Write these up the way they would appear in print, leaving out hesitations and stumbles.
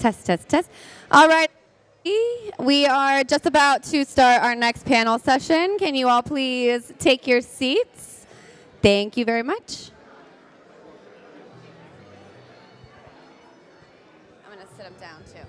Test, test, test. All right. We are just about to start our next panel session. Can you all please take your seats? Thank you very much. I'm going to sit them down, too.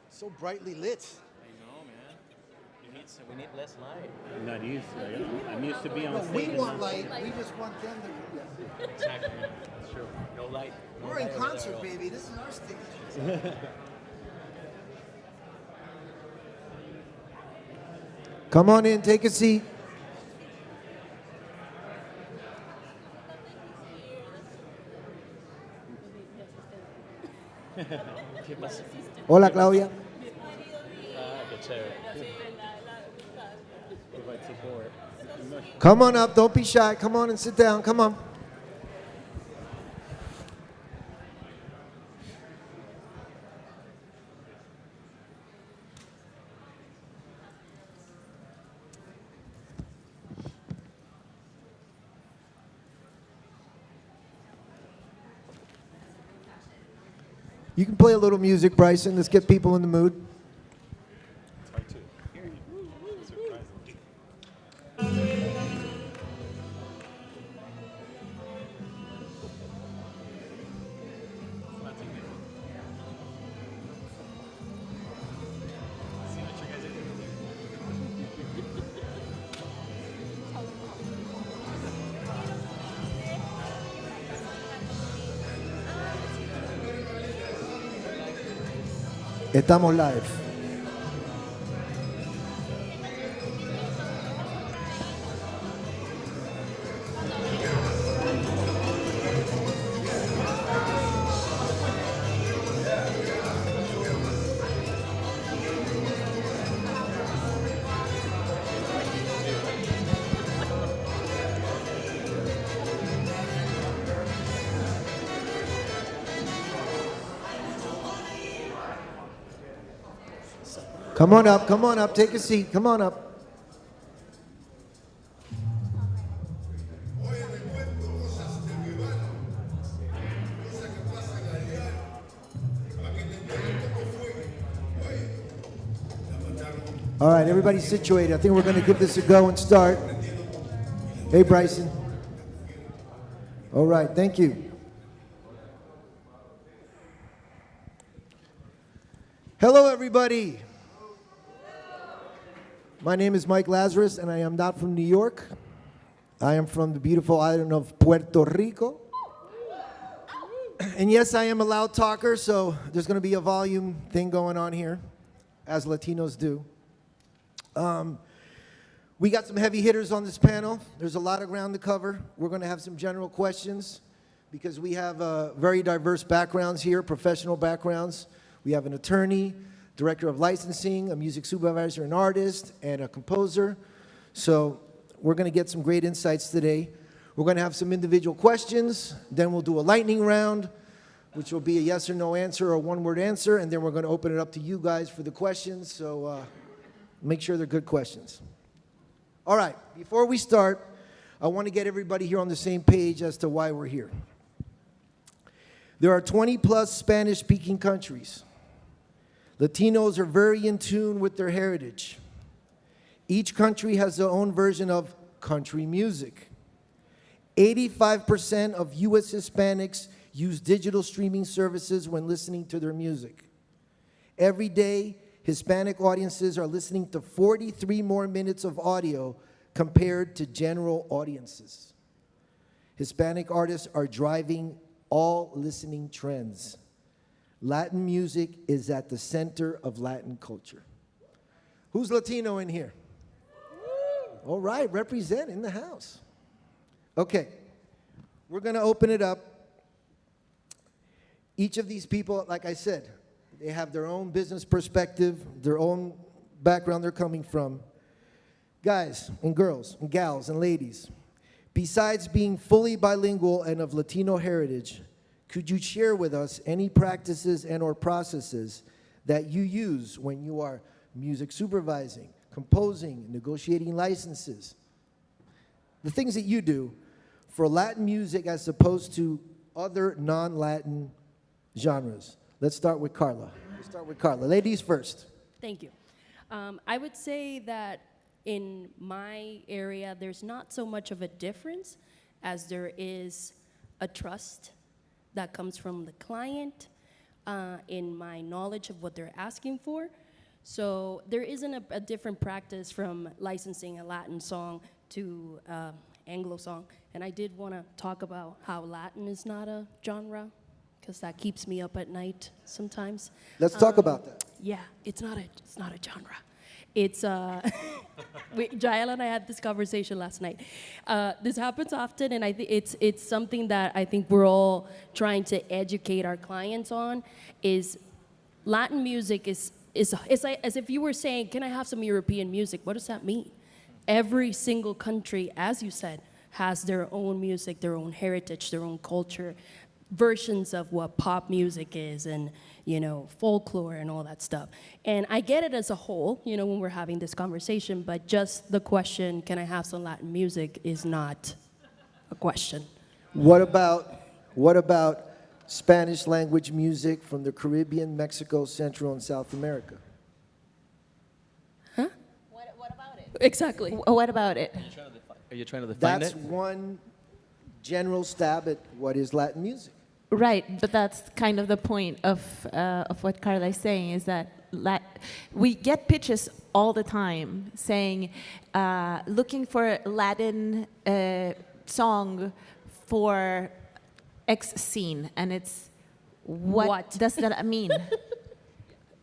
So brightly lit. I know, man. We need less light. I'm not used to it. I'm used to being on No, stage. we want light. We just want them to. Exactly. That's true. No light. No We're in light over there concert, at all. baby. This is our stage. Come on in, take a seat. ¿Qué pasa? Hola, Claudia. Qué chévere. Provide support. Come on up. Don't be shy. Come on and sit down. Come on. You can play a little music, Bryson. Let's get people in the mood. It's hard to hear you. Surprising. It's not too good. See what you guys are doing. Estamos live. Come on up, take a seat, come on up. All right, everybody's situated. I think we're going to give this a go and start. Hey, Bryson. All right, thank you. Hello, everybody. My name is Mike Lazarus, and I am not from New York. I am from the beautiful island of Puerto Rico. And yes, I am a loud talker, so there's going to be a volume thing going on here, as Latinos do. We got some heavy hitters on this panel. There's a lot of ground to cover. We're going to have some general questions because we have very diverse backgrounds here, professional backgrounds. We have an attorney, director of licensing, a music supervisor, an artist, and a composer. So we're going to get some great insights today. We're going to have some individual questions. Then we'll do a lightning round, which will be a yes or no answer or a one-word answer. And then we're going to open it up to you guys for the questions. So make sure they're good questions. All right, before we start, I want to get everybody here on the same page as to why we're here. There are 20-plus Spanish-speaking countries. Latinos are very in tune with their heritage. Each country has their own version of country music. 85% of U.S. Hispanics use digital streaming services when listening to their music. Every day, Hispanic audiences are listening to 43 more minutes of audio compared to general audiences. Hispanic artists are driving all listening trends. Latin music is at the center of Latin culture. Who's Latino in here? All right, represent in the house. Okay, we're going to open it up. Each of these people, like I said, they have their own business perspective, their own background they're coming from. Guys and girls and gals and ladies, Besides being fully bilingual and of Latino heritage, could you share with us any practices and or processes that you use when you are music supervising, composing, negotiating licenses? The things that you do for Latin music as opposed to other non-Latin genres. Let's start with Carla. Ladies first. Thank you. I would say that in my area, there's not so much of a difference as there is a trust that comes from the client in my knowledge of what they're asking for. So there isn't a different practice from licensing a Latin song to Anglo song. And I did want to talk about how Latin is not a genre, because that keeps me up at night sometimes. Let's talk about that. Yeah, it's not a genre. It's Jael and I had this conversation last night. This happens often, and I think it's something that I think we're all trying to educate our clients on. Is Latin music is like, as if you were saying, "Can I have some European music?" What does that mean? Every single country, as you said, has their own music, their own heritage, their own culture, versions of what pop music is, and folklore and all that stuff. And I get it as a whole, when we're having this conversation, but just the question, can I have some Latin music, is not a question. What about Spanish language music from the Caribbean, Mexico, Central, and South America? Huh? What about it? Exactly. What about it? Are you trying to define That's it? one general stab at what is Latin music. Right, but that's kind of the point of what Carla is saying, is that we get pitches all the time saying, looking for Latin song for X scene, and it's what does that mean?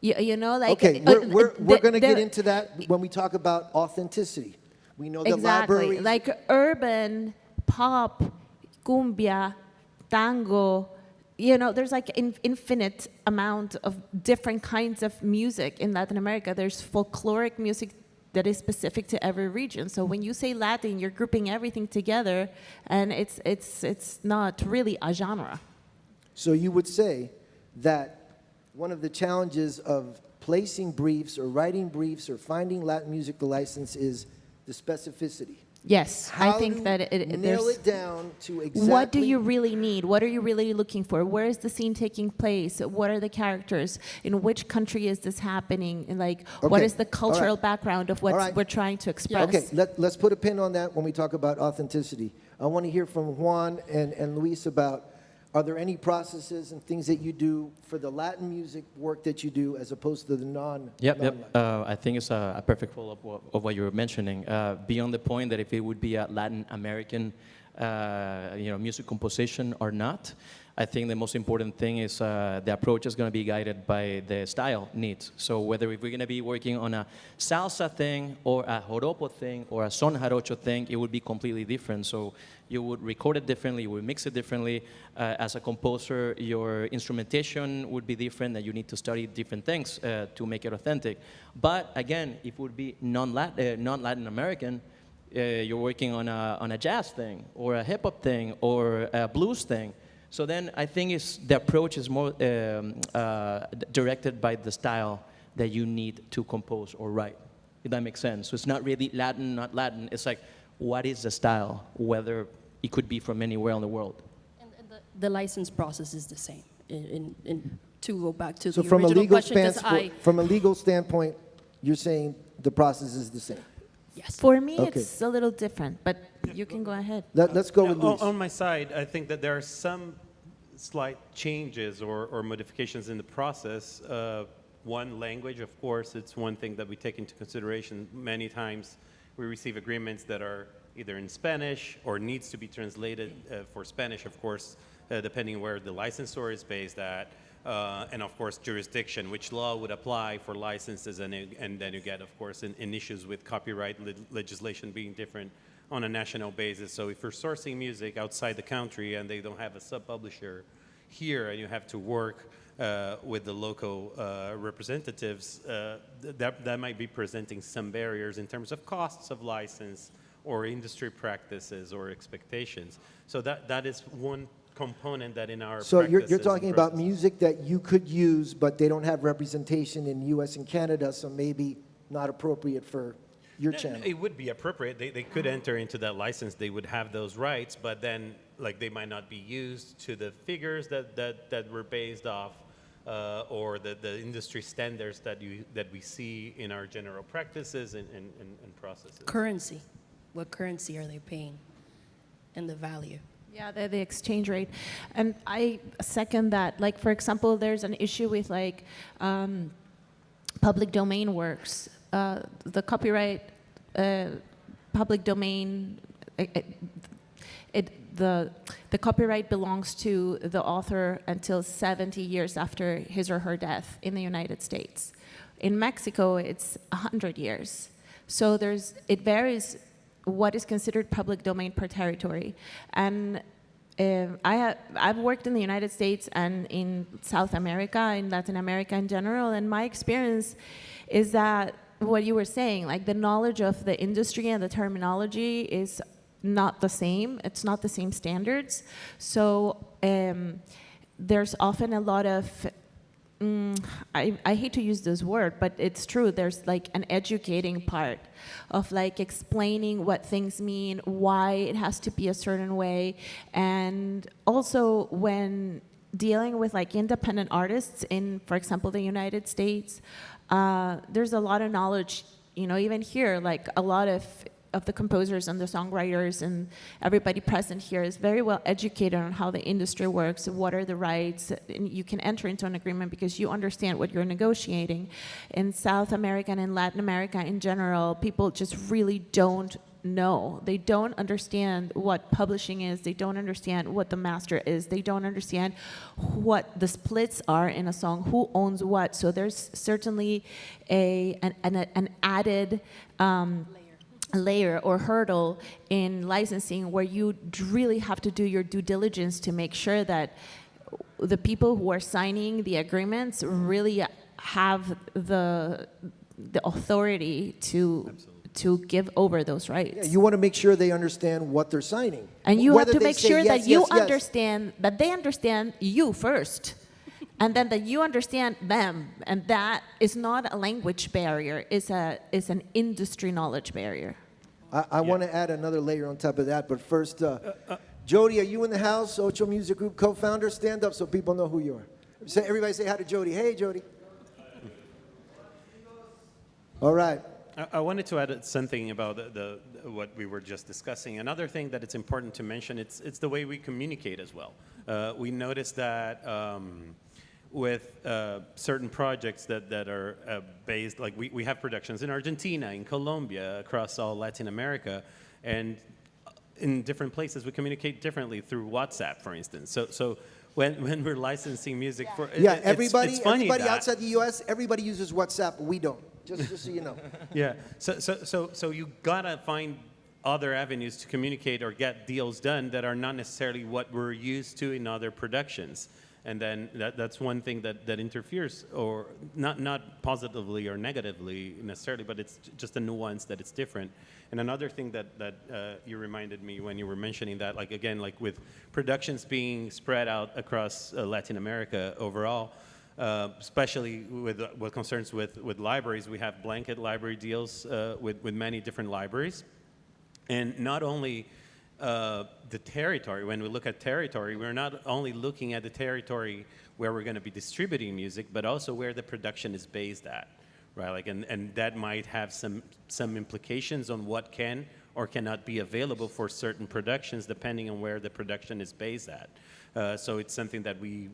Like Okay, we're going to get into that when we talk about authenticity. We know that exactly libraries, like urban pop, cumbia, tango. There's like infinite amount of different kinds of music in Latin America. There's folkloric music that is specific to every region. So when you say Latin, you're grouping everything together, and it's not really a genre. So you would say that one of the challenges of placing briefs or writing briefs or finding Latin music to license is the specificity. Yes, I How think to that nail it down to exactly what do you really need? What are you really looking for? Where is the scene taking place? What are the characters? In which country is this happening? And what Okay. is the cultural background of what right. we're trying to express? Okay, let's put a pin on that when we talk about authenticity. I want to hear from Juan and Luis about, are there any processes and things that you do for the Latin music work that you do as opposed to the non-Latin? I think it's a perfect follow-up of what you were mentioning. Beyond the point that if it would be a Latin American, music composition or not, I think the most important thing is the approach is going to be guided by the style needs. So whether if we're going to be working on a salsa thing or a joropo thing or a son jarocho thing, it would be completely different. So you would record it differently, you would mix it differently. As a composer, your instrumentation would be different, and you need to study different things to make it authentic. But again, if it would be non-Latin American, you're working on a jazz thing or a hip-hop thing or a blues thing. So then I think the approach is more directed by the style that you need to compose or write, if that makes sense. So it's not really Latin, not Latin. It's like, what is the style, whether it could be from anywhere in the world. And the license process is the same. To go back to So the from a original legal question, from a legal standpoint, you're saying the process is the same. yes. For me, Okay. it's a little different, but you can go ahead. Let's go with Luis. On my side, I think that there are some slight changes or modifications in the process. One, language, of course, it's one thing that we take into consideration. Many times we receive agreements that are either in Spanish or needs to be translated for Spanish, of course, depending where the licensor is based at. And of course, jurisdiction, which law would apply for licenses, and then you get, of course, in issues with copyright legislation being different on a national basis. So if you're sourcing music outside the country and they don't have a sub-publisher here, and you have to work with the local representatives, that might be presenting some barriers in terms of costs of license or industry practices or expectations. So that is one component that in our So you're practices talking and about processes- music that you could use, but they don't have representation in U.S. and Canada, so maybe not appropriate for your channel. It would be appropriate. They could enter into that license. They would have those rights, but then like they might not be used to the figures that were based off, or the industry standards that we see in our general practices and processes. Currency. What currency are they paying? And the value. Yeah, the exchange rate. And I second that. Like, for example, there's an issue with like public domain works. The copyright, public domain, the copyright belongs to the author until 70 years after his or her death in the United States. In Mexico, it's 100 years. So it varies what is considered public domain per territory. And I've worked in the United States and in South America, in Latin America in general, and my experience is that what you were saying, like the knowledge of the industry and the terminology is not the same. It's not the same standards. So there's often a lot of, I hate to use this word, but it's true. There's like an educating part of like explaining what things mean, why it has to be a certain way. And also when dealing with like independent artists in, for example, the United States, there's a lot of knowledge, you know, even here, like a lot of the composers and the songwriters and everybody present here is very well educated on how the industry works, what are the rights, and you can enter into an agreement because you understand what you're negotiating. In South America and in Latin America in general, people just really don't know. They don't understand what publishing is. They don't understand what the master is. They don't understand what the splits are in a song, who owns what. So there's certainly an added layer or hurdle in licensing where you really have to do your due diligence to make sure that the people who are signing the agreements really have the authority to give over those rights. Yeah, you want to make sure they understand what they're signing. And you Whether have to they make say sure yes, that you yes, yes. understand, that they understand you first. And then that you understand them, and that is not a language barrier, it's an industry knowledge barrier. I want to add another layer on top of that, but first, Jody, are you in the house? Ocho Music Group co-founder? Stand up so people know who you are. Everybody say hi to Jody. Hey, Jody. All right. I wanted to add something about what we were just discussing. Another thing that it's important to mention, it's the way we communicate as well. We noticed that with certain projects that are based, like we have productions in Argentina, in Colombia, across all Latin America, and in different places we communicate differently through WhatsApp, for instance. So when we're licensing music for everybody that, outside the U.S., everybody uses WhatsApp, but we don't. Just so you know. Yeah. So you gotta find other avenues to communicate or get deals done that are not necessarily what we're used to in other productions. And then that's one thing that interferes, or not positively or negatively necessarily, but it's just a nuance that it's different. And another thing that you reminded me when you were mentioning that, like again, like with productions being spread out across Latin America overall, especially with what concerns with libraries, we have blanket library deals with many different libraries. And not only the territory, when we look at territory, we're not only looking at the territory where we're going to be distributing music, but also where the production is based at, right? Like, and that might have some implications on what can or cannot be available for certain productions, depending on where the production is based at. So it's something that we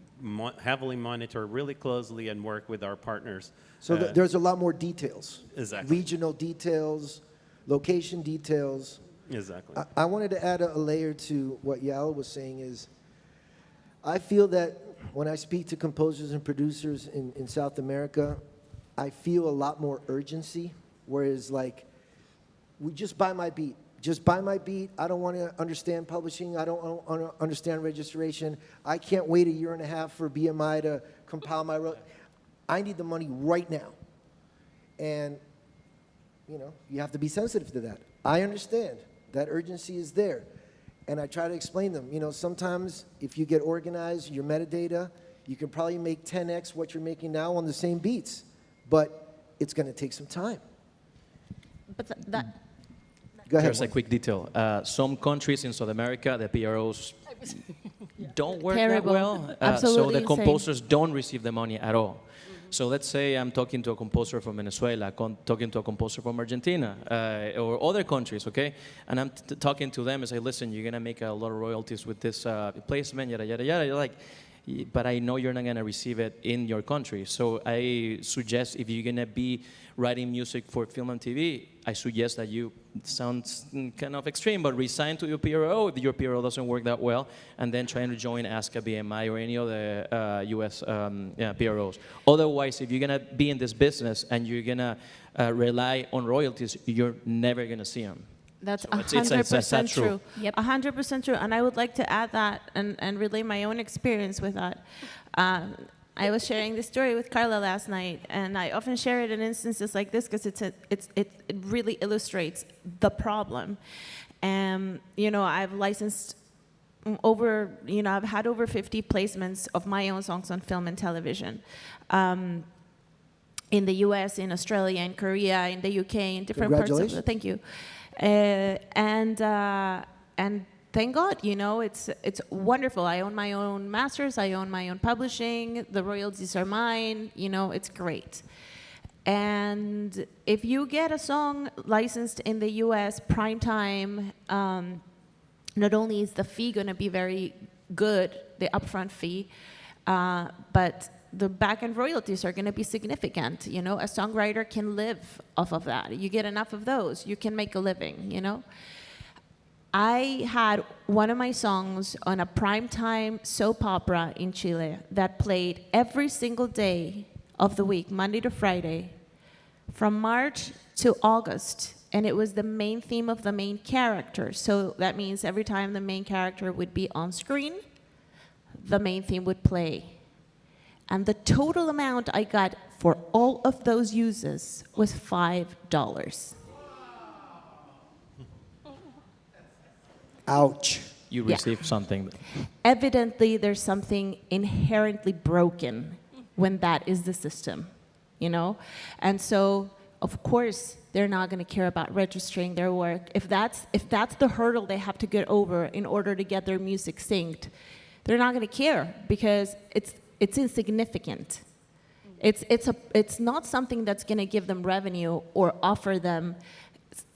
heavily monitor really closely and work with our partners. So there's a lot more details. Exactly. Regional details, location details. Exactly. I wanted to add a layer to what Yala was saying is, I feel that when I speak to composers and producers in South America, I feel a lot more urgency, whereas like, we just buy my beat. Just buy my beat. I don't want to understand publishing. I don't want to understand registration. I can't wait a year and a half for BMI to compile my... I need the money right now. And, you know, you have to be sensitive to that. I understand. That urgency is there. And I try to explain them. You know, sometimes if you get organized, your metadata, you can probably make 10x what you're making now on the same beats. But it's going to take some time. But that Go ahead. Here's a quick detail. Some countries in South America, the PROs don't work Terrible. that well. So Absolutely the insane. composers don't receive the money at all. So let's say I'm talking to a composer from Venezuela, talking to a composer from Argentina, or other countries, okay? And I'm talking to them and say, listen, you're gonna make a lot of royalties with this placement, yada, yada, yada. You're like, but I know you're not gonna receive it in your country. So I suggest if you're gonna be writing music for film and TV, I suggest that you, sounds kind of extreme, but resign to your PRO if your PRO doesn't work that well, and then trying to join ASCA, BMI, or any other US PROs. Otherwise, if you're gonna be in this business and you're gonna rely on royalties, you're never gonna see them. That's So it's 100% true. true. Yep. 100% true. And I would like to add that and relay my own experience with that. I was sharing this story with Carla last night, and I often share it in instances like this because it really illustrates the problem. You know, I've licensed I've had over 50 placements of my own songs on film and television. In the US, in Australia, in Korea, in the UK, in different parts of the, thank you. And thank God, you know, it's wonderful. I own my own masters, I own my own publishing, the royalties are mine, you know, it's great. And if you get a song licensed in the US prime time, not only is the fee going to be very good, the upfront fee, but the back-end royalties are going to be significant. You know, a songwriter can live off of that. You get enough of those, you can make a living, you know. I had one of my songs on a primetime soap opera in Chile that played every single day of the week, Monday to Friday, from March to August. And it was the main theme of the main character. So that means every time the main character would be on screen, the main theme would play. And the total amount I got for all of those uses was $5. Ouch. You Yeah. receive something. Evidently, there's something inherently broken when that is the system, you know? And so, of course, they're not going to care about registering their work. If that's the hurdle they have to get over in order to get their music synced, they're not going to care because it's insignificant. It's not something that's going to give them revenue or offer them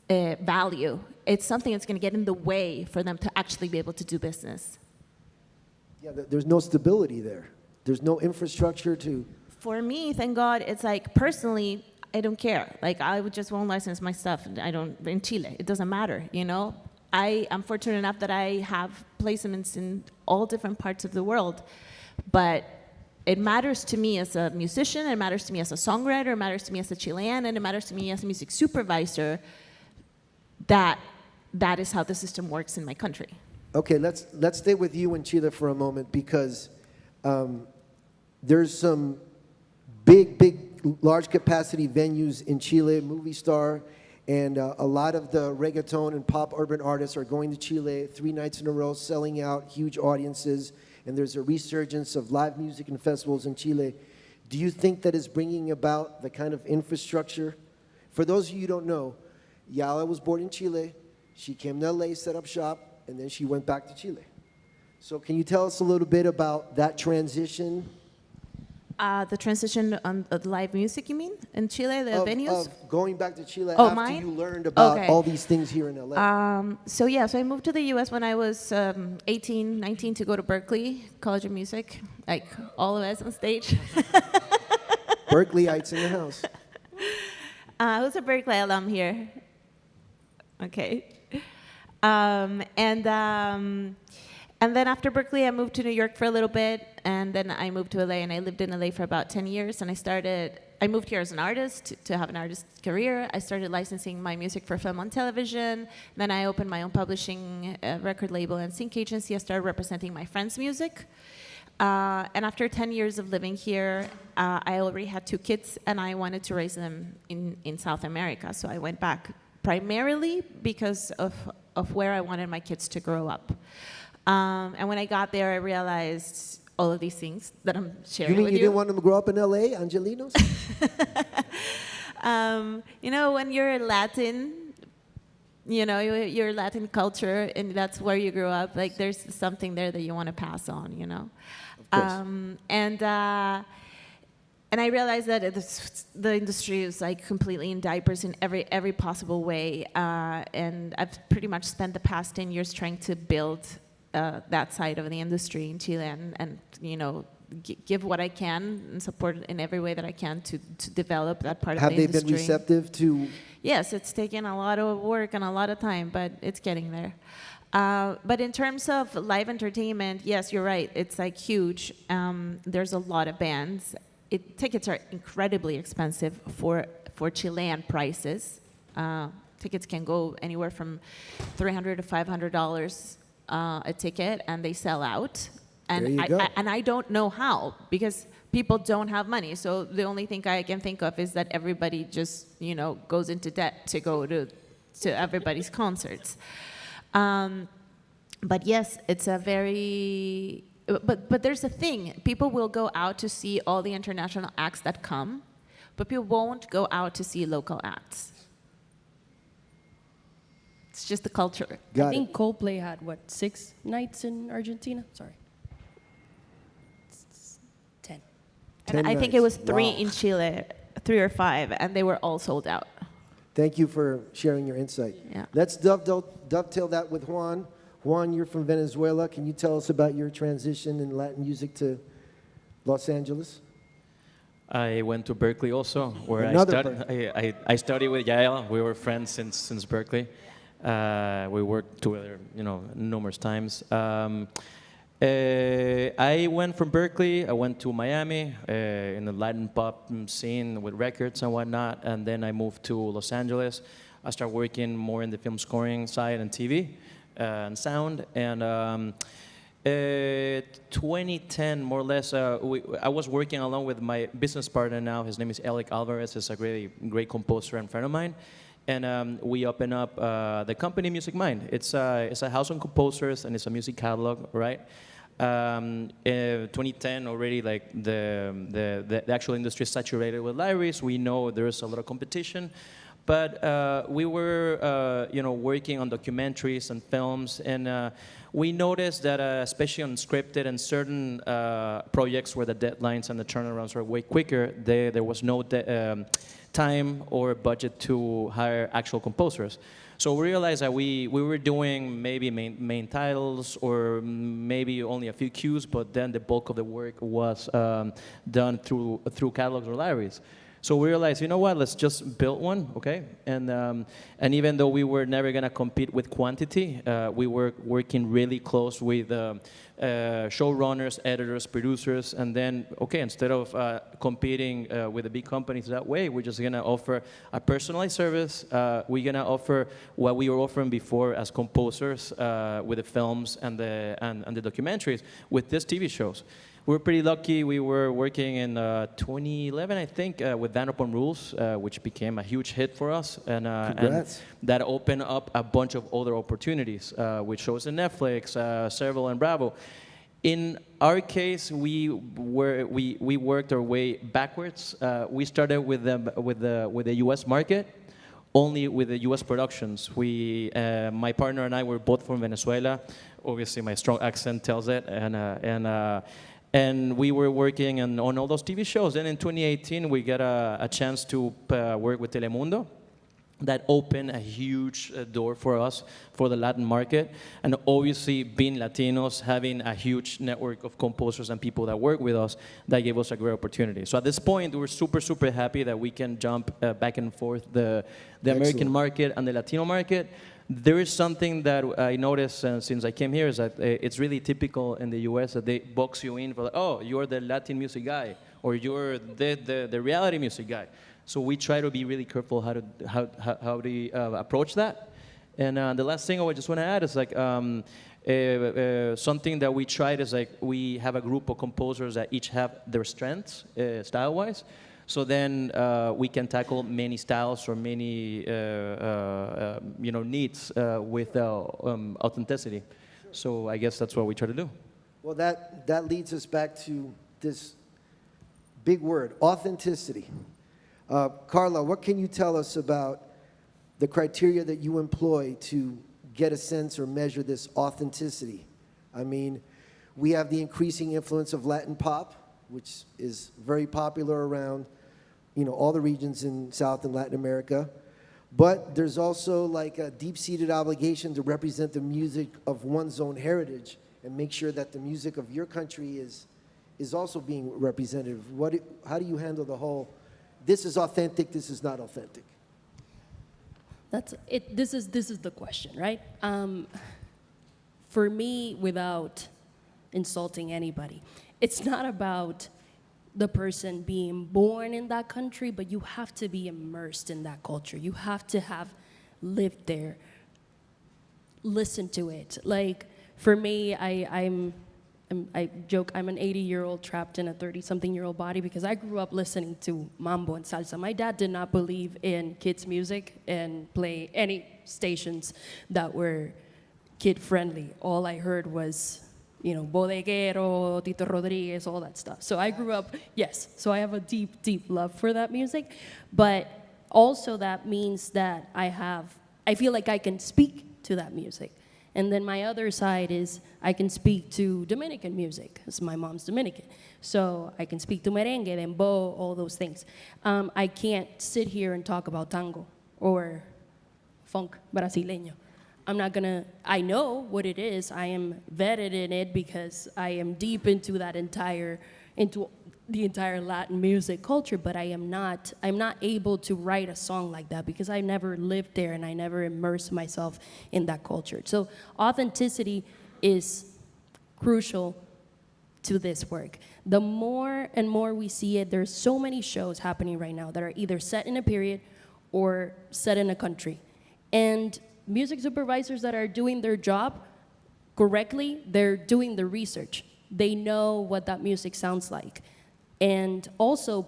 value. It's something that's going to get in the way for them to actually be able to do business. Yeah, there's no stability there. There's no infrastructure to... For me, thank God, it's like, personally, I don't care. Like, I would just won't license my stuff. In Chile, it doesn't matter, you know? I am fortunate enough that I have placements in all different parts of the world. But it matters to me as a musician, it matters to me as a songwriter, it matters to me as a Chilean, and it matters to me as a music supervisor that is how the system works in my country. Okay, let's stay with you in Chile for a moment because there's some big, large capacity venues in Chile, Movie Star, and a lot of the reggaeton and pop urban artists are going to Chile 3 nights in a row, selling out huge audiences, and there's a resurgence of live music and festivals in Chile. Do you think that is bringing about the kind of infrastructure? For those of you who don't know, Yala was born in Chile. She came to LA, set up shop, and then she went back to Chile. So can you tell us a little bit about that transition? The transition on live music, you mean? In Chile, the venues? Of going back to Chile Oh, after mine? you learned about Okay. all these things here in LA. So I moved to the US when I was 18, 19 to go to Berkeley College of Music, like all of us on stage. Berkeleyites in the house. Who's a Berkeley alum here? Okay. And then after Berkeley, I moved to New York for a little bit, and then I moved to LA, and I lived in LA for about 10 years, and I moved here as an artist to have an artist career. I started licensing my music for film and television. Then I opened my own publishing record label and sync agency. I started representing my friends' music. And after 10 years of living here, I already had 2 kids, and I wanted to raise them in South America. So I went back primarily because of where I wanted my kids to grow up. And when I got there, I realized all of these things that I'm sharing You mean with you didn't want them to grow up in L.A., Angelinos? You know, when you're Latin, you know, your Latin culture, and that's where you grew up, like there's something there that you want to pass on, you know? Of course. And I realized that the industry is like completely in diapers in every possible way. And I've pretty much spent the past 10 years trying to build that side of the industry in Chile and you know, give what I can and support in every way that I can to develop that part of the industry. Have they been receptive to? Yes, it's taken a lot of work and a lot of time, but it's getting there. But in terms of live entertainment, yes, you're right. It's like huge. There's a lot of bands. Tickets are incredibly expensive for Chilean prices. Tickets can go anywhere from $300 to $500 a ticket, and they sell out. And there you go. and I don't know how, because people don't have money. So the only thing I can think of is that everybody just, you know, goes into debt to go to everybody's concerts. But yes, it's a very, but there's a thing. People will go out to see all the international acts that come, but people won't go out to see local acts. It's just the culture. I think Coldplay had, what, 6 nights in Argentina? Sorry. 10. And I think it was 3 Wow. in Chile, 3 or 5, and they were all sold out. Thank you for sharing your insight. Yeah. Let's dovetail that with Juan. Juan, you're from Venezuela. Can you tell us about your transition in Latin music to Los Angeles? I went to Berkeley also, where Another I studied with Yael. We were friends since Berkeley. We worked together, you know, numerous times. I went from Berkeley, I went to Miami in the Latin pop scene with records and whatnot, and then I moved to Los Angeles. I started working more in the film scoring side and TV and sound. And 2010, more or less, I was working along with my business partner now. His name is Alec Alvarez. He's a great composer and friend of mine. And we opened up the company Music Mind. It's a house of composers, and it's a music catalog, right? 2010 already, like the actual industry is saturated with libraries. We know there's a lot of competition, but we were working on documentaries and films, and we noticed that especially on scripted and certain projects where the deadlines and the turnarounds were way quicker, there was no time or budget to hire actual composers. So we realized that we were doing maybe main titles or maybe only a few cues, but then the bulk of the work was done through catalogs or libraries. So we realized, you know what, let's just build one, okay? And even though we were never gonna compete with quantity, we were working really close with showrunners, editors, producers, and then, okay, instead of competing with the big companies that way, we're just gonna offer a personalized service. We're gonna offer what we were offering before as composers with the films and the documentaries with these TV shows. We were pretty lucky. We were working in 2011, I think, with Vanderpump Rules, which became a huge hit for us. And that opened up a bunch of other opportunities, with shows in Netflix, several in Bravo. In our case, we worked our way backwards. We started with the U.S. market, only with the U.S. productions. My partner and I were both from Venezuela. Obviously, my strong accent tells it, and we were working on all those TV shows. Then in 2018, we got a chance to work with Telemundo. That opened a huge door for us for the Latin market. And obviously, being Latinos, having a huge network of composers and people that work with us, that gave us a great opportunity. So at this point, we're super, super happy that we can jump back and forth the American market and the Latino market. There is something that I noticed since I came here is that it's really typical in the U.S. that they box you in for, like, oh, you're the Latin music guy, or you're the reality music guy. So we try to be really careful how to approach that. And the last thing I just want to add is like something that we tried is like we have a group of composers that each have their strengths style-wise. So then we can tackle many styles or many needs with authenticity. So I guess that's what we try to do. Well, that leads us back to this big word, authenticity. Carla, what can you tell us about the criteria that you employ to get a sense or measure this authenticity? I mean, we have the increasing influence of Latin pop, which is very popular around, all the regions in South and Latin America. But there's also like a deep-seated obligation to represent the music of one's own heritage and make sure that the music of your country is also being represented. How do you handle the whole, this is authentic, this is not authentic? That's it. This is the question, right? For me, without insulting anybody, it's not about the person being born in that country, but you have to be immersed in that culture. You have to have lived there, listened to it. Like for me, I joke I'm an 80-year-old trapped in a 30-something-year-old body because I grew up listening to mambo and salsa. My dad did not believe in kids' music and play any stations that were kid-friendly. All I heard was, Bodeguero, Tito Rodriguez, all that stuff. So I grew up, yes, so I have a deep, deep love for that music. But also that means that I feel like I can speak to that music. And then my other side is I can speak to Dominican music, because my mom's Dominican. So I can speak to merengue, dembow, all those things. I can't sit here and talk about tango or funk brasileño. I know what it is. I am vetted in it because I am deep into the entire Latin music culture, but I'm not able to write a song like that because I never lived there and I never immersed myself in that culture. So authenticity is crucial to this work. The more and more we see it, there's so many shows happening right now that are either set in a period or set in a country. And music supervisors that are doing their job correctly, they're doing the research. They know what that music sounds like. And also,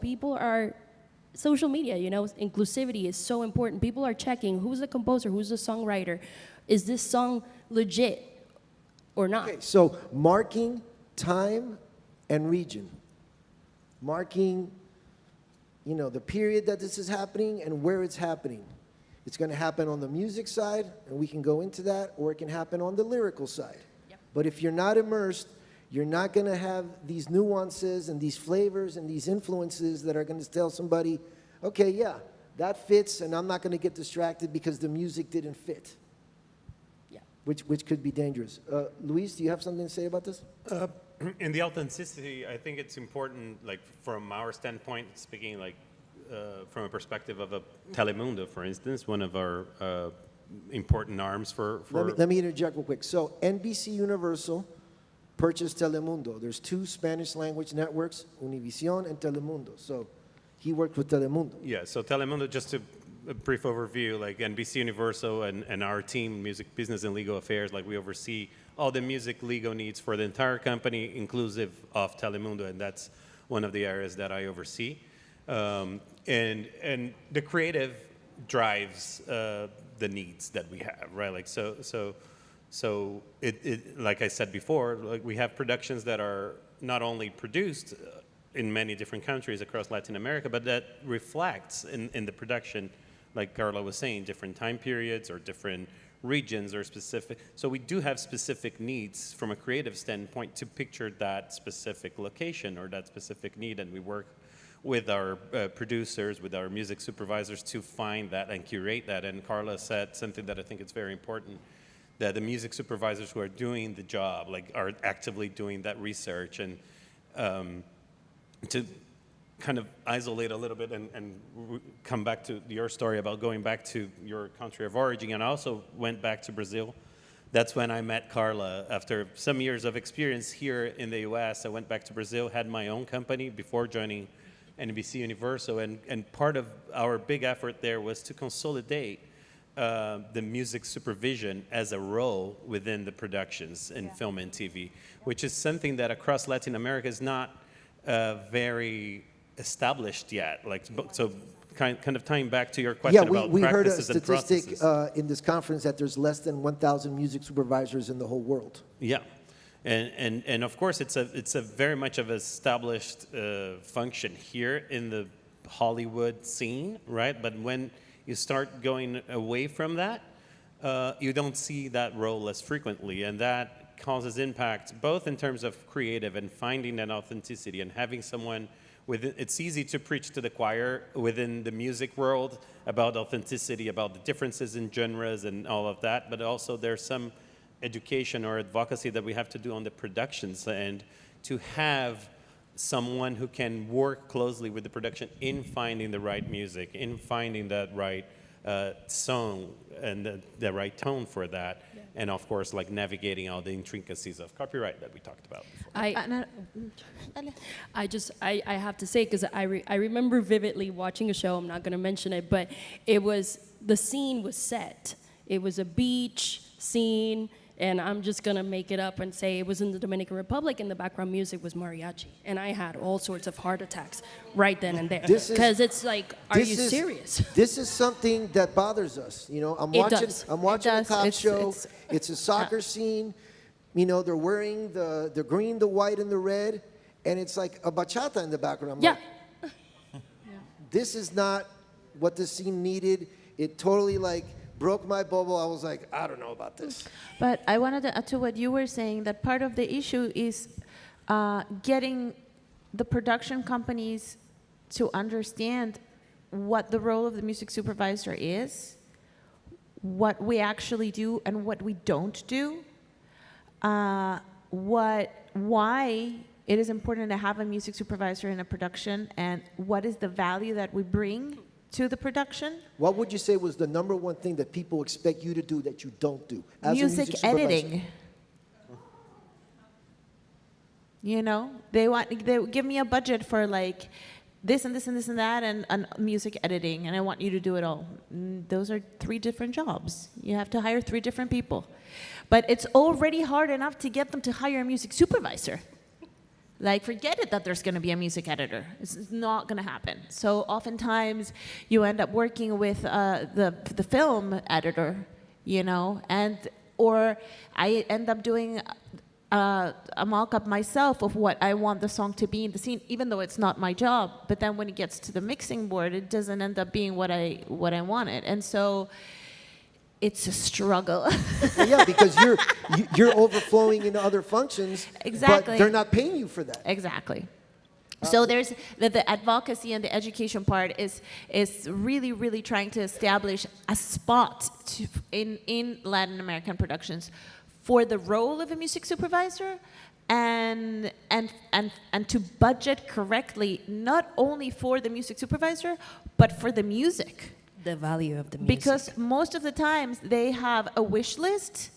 social media, inclusivity is so important. People are checking who's the composer, who's the songwriter. Is this song legit or not? Okay, so marking time and region. Marking, the period that this is happening and where it's happening. It's going to happen on the music side, and we can go into that, or it can happen on the lyrical side. Yep. But if you're not immersed, you're not going to have these nuances and these flavors and these influences that are going to tell somebody, okay, yeah, that fits, and I'm not going to get distracted because the music didn't fit. Yeah. Which could be dangerous. Luis, do you have something to say about this? In the authenticity, I think it's important, like from our standpoint, speaking like from a perspective of a Telemundo, for instance, one of our important arms for... Let me interject real quick. So NBC Universal purchased Telemundo. There's two Spanish language networks, Univision and Telemundo. So he worked with Telemundo. Yeah, so Telemundo, just a brief overview, like NBC Universal and our team, Music Business and Legal Affairs, like we oversee all the music legal needs for the entire company, inclusive of Telemundo, and that's one of the areas that I oversee. And the creative drives the needs that we have, right? Like so it like I said before, like we have productions that are not only produced in many different countries across Latin America, but that reflects in the production, like Carla was saying, different time periods or different regions or specific. So we do have specific needs from a creative standpoint to picture that specific location or that specific need, and we work with our producers, with our music supervisors to find that and curate that. And Carla said something that I think is very important, that the music supervisors who are doing the job, like are actively doing that research and to kind of isolate a little bit and come back to your story about going back to your country of origin. And I also went back to Brazil. That's when I met Carla. After some years of experience here in the US, I went back to Brazil, had my own company before joining NBC Universal, and part of our big effort there was to consolidate the music supervision as a role within the productions in film and TV, which is something that across Latin America is not very established yet. Like, so kind of tying back to your question about we heard a practices and statistic processes. in this conference that there's less than 1,000 music supervisors in the whole world. Yeah, and of course it's a very much of an established function here in the Hollywood scene, right? But when you start going away from that, you don't see that role as frequently, and that causes impact both in terms of creative and finding that authenticity and having someone within. It's easy to preach to the choir within the music world about authenticity, about the differences in genres and all of that, but also there's some education or advocacy that we have to do on the productions and to have someone who can work closely with the production in finding the right music, in finding that right song and the right tone for that, and of course, like navigating all the intricacies of copyright that we talked about before. I have to say, because I remember vividly watching a show, I'm not going to mention it, but the scene was set. It was a beach scene, and I'm just going to make it up and say it was in the Dominican Republic, and the background music was mariachi. And I had all sorts of heart attacks right then and there. Because it's like, are you serious? This is something that bothers us. You know, I'm watching a cop show. It's a soccer scene. You know, they're wearing the green, the white, and the red, and it's like a bachata in the background. I'm like, this is not what the scene needed. It totally broke my bubble. I was like, I don't know about this. But I wanted to add to what you were saying, that part of the issue is getting the production companies to understand what the role of the music supervisor is, what we actually do and what we don't do, why it is important to have a music supervisor in a production, and what is the value that we bring to the production. What would you say was the number one thing that people expect you to do that you don't do as music a music supervisor? editing. You know, they give me a budget for like this and this and this and that and music editing, and I want you to do it all. Those are 3 different jobs. You have to hire 3 different people. But it's already hard enough to get them to hire a music supervisor. Like, forget it that there's going to be a music editor. It's not going to happen. So oftentimes you end up working with the film editor, you know, or I end up doing a mock-up myself of what I want the song to be in the scene, even though it's not my job. But then when it gets to the mixing board, it doesn't end up being what I wanted. And so it's a struggle. Yeah, because you're overflowing into other functions, exactly. But they're not paying you for that. Exactly. So there's the advocacy and the education part is really, really trying to establish a spot in Latin American productions for the role of a music supervisor, and to budget correctly, not only for the music supervisor, but for the music. The value of the music. Because most of the times they have a wish list,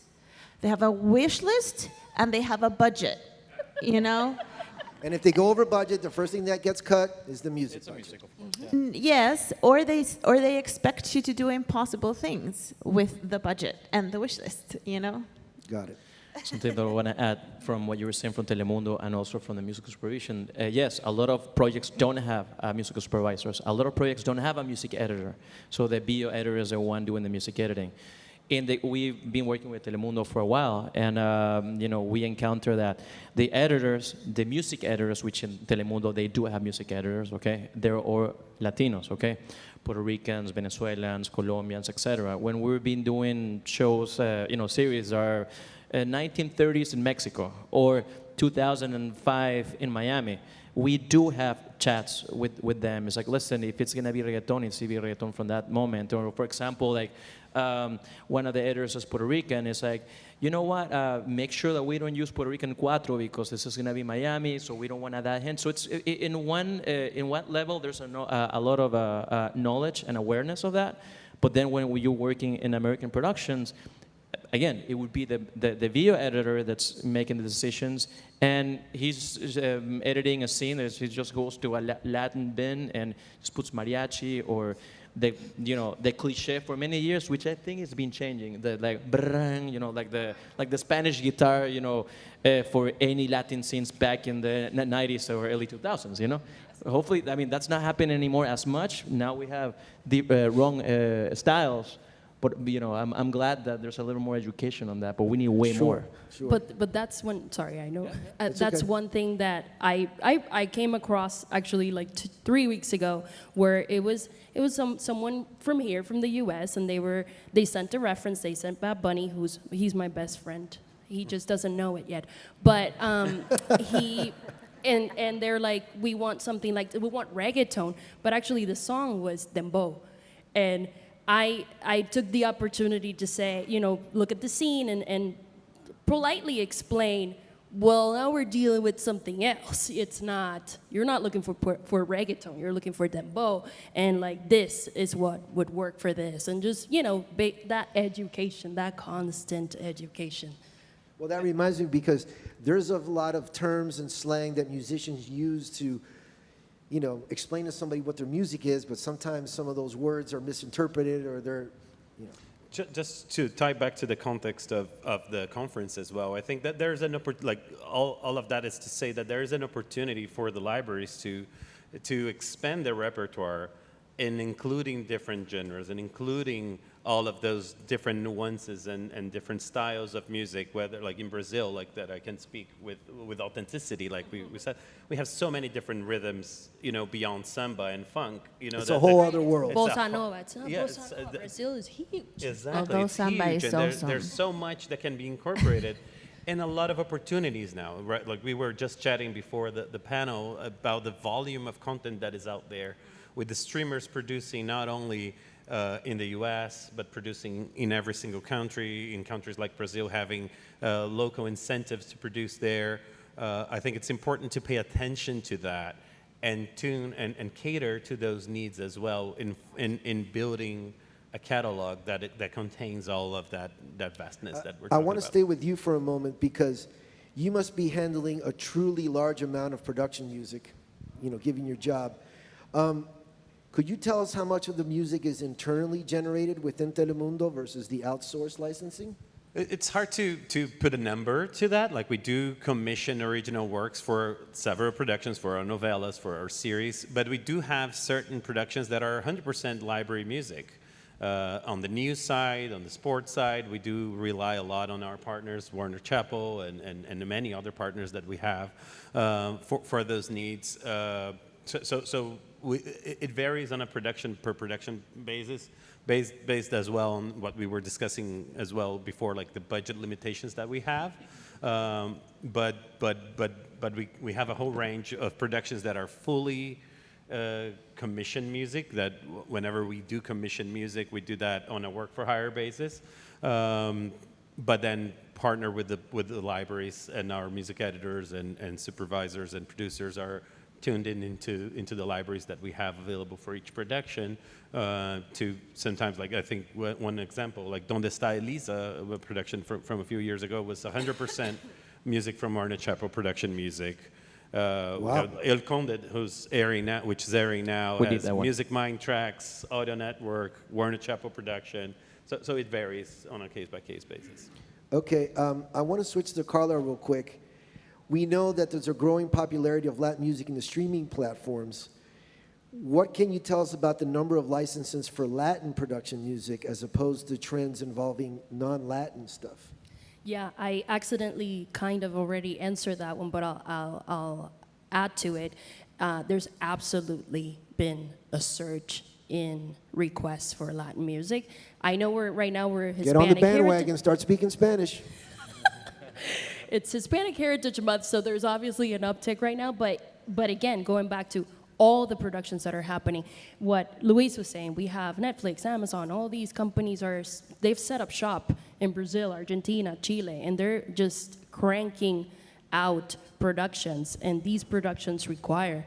and they have a budget, you know? And if they go over budget, the first thing that gets cut is the music. It's a music, of course. Yes, or they expect you to do impossible things with the budget and the wish list, you know? Got it. Something that I want to add from what you were saying from Telemundo and also from the musical supervision. Yes, a lot of projects don't have musical supervisors. A lot of projects don't have a music editor. So the video editor is the one doing the music editing. We've been working with Telemundo for a while, and you know, we encounter that the editors, the music editors, which in Telemundo they do have music editors, okay? They're all Latinos, okay? Puerto Ricans, Venezuelans, Colombians, etc. When we've been doing shows, you know, series are 1930s in Mexico or 2005 in Miami. We do have chats with them. It's like, listen, if it's gonna be reggaeton, it's gonna be reggaeton from that moment. Or for example, like one of the editors is Puerto Rican. It's like, you know what? Make sure that we don't use Puerto Rican cuatro because this is gonna be Miami, so we don't want that hint. So it's in one level, there's a lot of knowledge and awareness of that. But then when you're working in American productions, again, it would be the video editor that's making the decisions, and he's editing a scene. He just goes to a Latin bin and just puts mariachi or the cliche for many years, which I think has been changing. The like brrrang, like the Spanish guitar, for any Latin scenes back in the 90s or early 2000s. Hopefully, I mean that's not happening anymore as much. Now we have the wrong styles. But I'm glad that there's a little more education on that. But we need way more. Sure. But that's one. Sorry, I know. That's okay. one thing that I came across actually like 3 weeks ago, where it was someone from here, from the U.S., and they sent a reference. They sent Bad Bunny, he's my best friend. He just doesn't know it yet. But he. And they're like, we want something like, we want reggaeton, but actually the song was dembow, and I took the opportunity to say, look at the scene and politely explain, well, now we're dealing with something else. You're not looking for reggaeton, you're looking for dembow, and like this is what would work for this, and just, that education, that constant education. Well, that reminds me, because there's a lot of terms and slang that musicians use to, explain to somebody what their music is, but sometimes some of those words are misinterpreted, or they're, Just to tie back to the context of the conference as well, I think that there's all of that is to say that there is an opportunity for the libraries to expand their repertoire in including different genres and including all of those different nuances and different styles of music, whether like in Brazil, like that I can speak with authenticity, like we said, we have so many different rhythms, beyond samba and funk, it's a whole other world. Bossa Nova, Brazil is huge. Exactly, Although it's samba huge, is and awesome. there's so much that can be incorporated. And a lot of opportunities now, right? Like we were just chatting before the panel about the volume of content that is out there, with the streamers producing not only in the US, but producing in every single country, in countries like Brazil having local incentives to produce there. I think it's important to pay attention to that and tune and cater to those needs as well in building a catalog that contains all of that vastness that we're talking about. I want to stay with you for a moment, because you must be handling a truly large amount of production music, given your job. Could you tell us how much of the music is internally generated within Telemundo versus the outsourced licensing? It's hard to put a number to that. Like we do commission original works for several productions, for our novellas, for our series, but we do have certain productions that are 100% library music. On the news side, on the sports side, we do rely a lot on our partners, Warner Chappell and the many other partners that we have for those needs. It varies on a production per production basis, based as well on what we were discussing as well before, like the budget limitations that we have. But we have a whole range of productions that are fully commission music, that whenever we do commission music, we do that on a work for hire basis, but then partner with the libraries, and our music editors and supervisors and producers are tuned into the libraries that we have available for each production, to sometimes, like I think one example, like Donde Está Elisa, a production from a few years ago, was 100% music from Warner Chappell production music. Wow. El Conde, which is airing now, has Music Mind Tracks, Audio Network, Warner Chappell production. So it varies on a case-by-case basis. Okay, I want to switch to Carla real quick. We know that there's a growing popularity of Latin music in the streaming platforms. What can you tell us about the number of licenses for Latin production music as opposed to trends involving non-Latin stuff? Yeah, I accidentally kind of already answered that one, but I'll add to it. There's absolutely been a surge in requests for Latin music. I know right now we're Hispanic. Get on the bandwagon, start speaking Spanish. It's Hispanic Heritage Month, so there's obviously an uptick right now. But again, going back to all the productions that are happening, what Luis was saying, we have Netflix, Amazon, all these companies they've set up shop in Brazil, Argentina, Chile, and they're just cranking out productions. And these productions require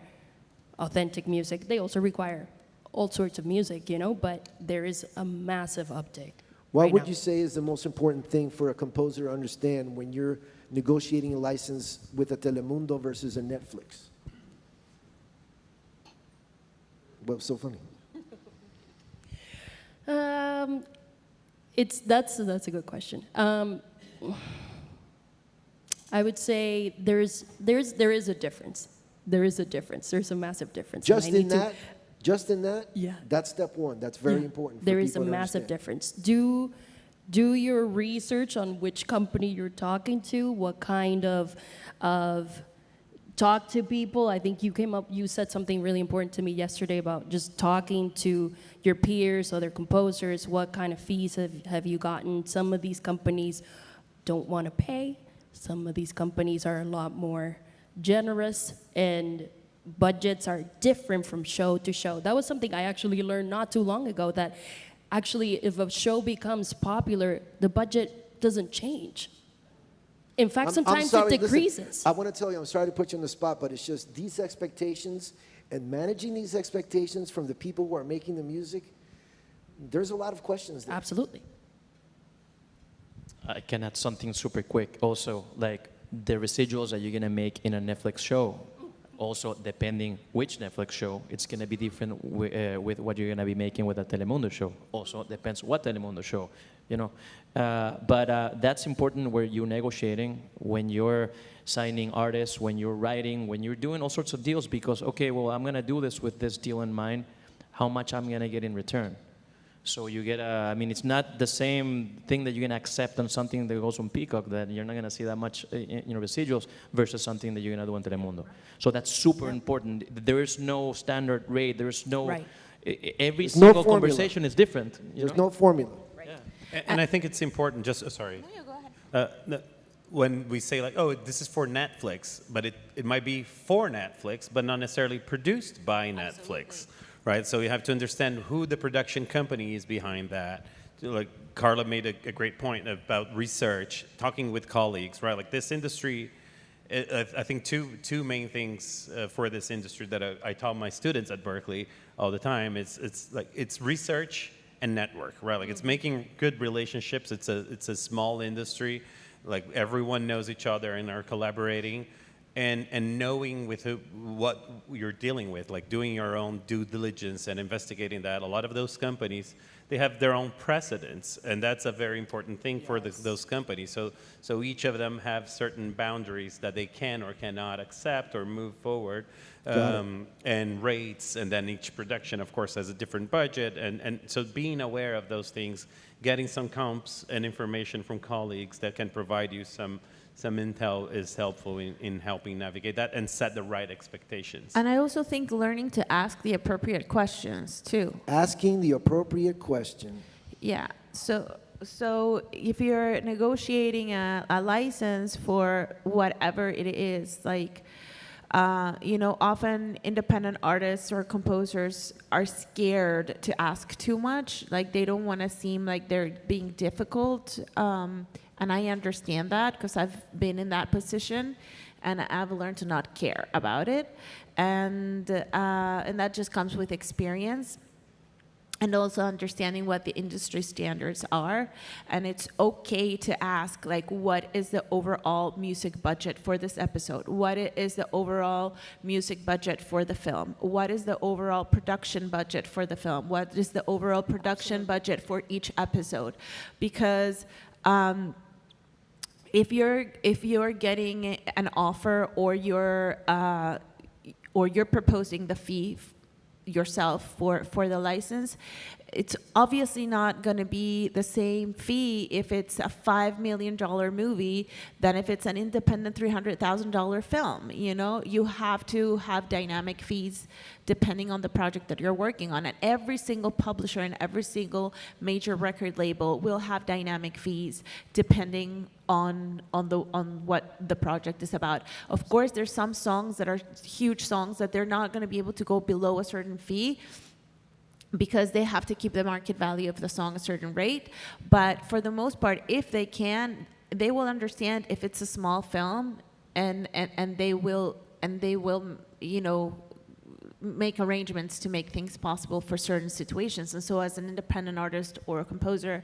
authentic music. They also require all sorts of music, but there is a massive uptick. What would you say is the most important thing for a composer to understand when you're negotiating a license with a Telemundo versus a Netflix? What's so funny? Um, that's a good question. I would say there is a difference. There is a difference. There's a massive difference. And I Just in need to- that, just in that, Yeah. that's step one. That's very Yeah. important. For There is a people to massive understand. difference. Do your research on which company you're talking to, what kind of talk to people. I think you said something really important to me yesterday about just talking to your peers, other composers, what kind of fees have you gotten? Some of these companies don't want to pay. Some of these companies are a lot more generous, and budgets are different from show to show. That was something I actually learned not too long ago, that actually if a show becomes popular, the budget doesn't change. In fact, I'm sometimes sorry, it decreases. Listen, I want to tell you, I'm sorry to put you on the spot, but it's just these expectations and managing these expectations from the people who are making the music, there's a lot of questions there. Absolutely. I can add something super quick. Also, like the residuals that you're gonna make in a Netflix show, also depending which Netflix show, it's gonna be different with what you're gonna be making with a Telemundo show. Also depends what Telemundo show, you know. But that's important where you're negotiating, when you're signing artists, when you're writing, when you're doing all sorts of deals, because, okay, well, I'm gonna do this with this deal in mind, how much I'm gonna get in return. So you get I mean, it's not the same thing that you're gonna accept on something that goes on Peacock, that you're not gonna see that much residuals, versus something that you're gonna do on Telemundo. So that's super important. There is no standard rate. There is no, Right. Every There's no single formula. conversation is different. There's no formula. And I think it's important, just, sorry. When we say like, oh, this is for Netflix, but it might be for Netflix, but not necessarily produced by Netflix, right? So you have to understand who the production company is behind that. Like Carla made a great point about research, talking with colleagues, right? Like this industry, I think two main things for this industry that I tell my students at Berkeley all the time, it's research and network, right? Like it's making good relationships. It's a small industry. Like everyone knows each other and are collaborating, and knowing with what you're dealing with, like doing your own due diligence and investigating that. A lot of those companies, they have their own precedents, and that's a very important thing for those companies. So each of them have certain boundaries that they can or cannot accept or move forward, and rates, and then each production, of course, has a different budget, and so being aware of those things, getting some comps and information from colleagues that can provide you some intel is helpful in helping navigate that and set the right expectations. And I also think learning to ask the appropriate questions too. Asking the appropriate question. Yeah. So if you're negotiating a license for whatever it is, like, often independent artists or composers are scared to ask too much. Like they don't want to seem like they're being difficult. And I understand that because I've been in that position, and I've learned to not care about it. And that just comes with experience. And also understanding what the industry standards are. And it's okay to ask, like, what is the overall music budget for this episode? What is the overall music budget for the film? What is the overall production budget for the film? What is the overall production budget for each episode? Because if you're getting an offer or you're proposing the fee yourself for the license, it's obviously not going to be the same fee if it's a $5 million movie than if it's an independent $300,000 film. You have to have dynamic fees depending on the project that you're working on. And every single publisher and every single major record label will have dynamic fees depending on what the project is about. Of course, there's some songs that are huge songs that they're not going to be able to go below a certain fee, because they have to keep the market value of the song a certain rate. But for the most part, if they can, they will understand if it's a small film, and they will make arrangements to make things possible for certain situations. And so as an independent artist or a composer,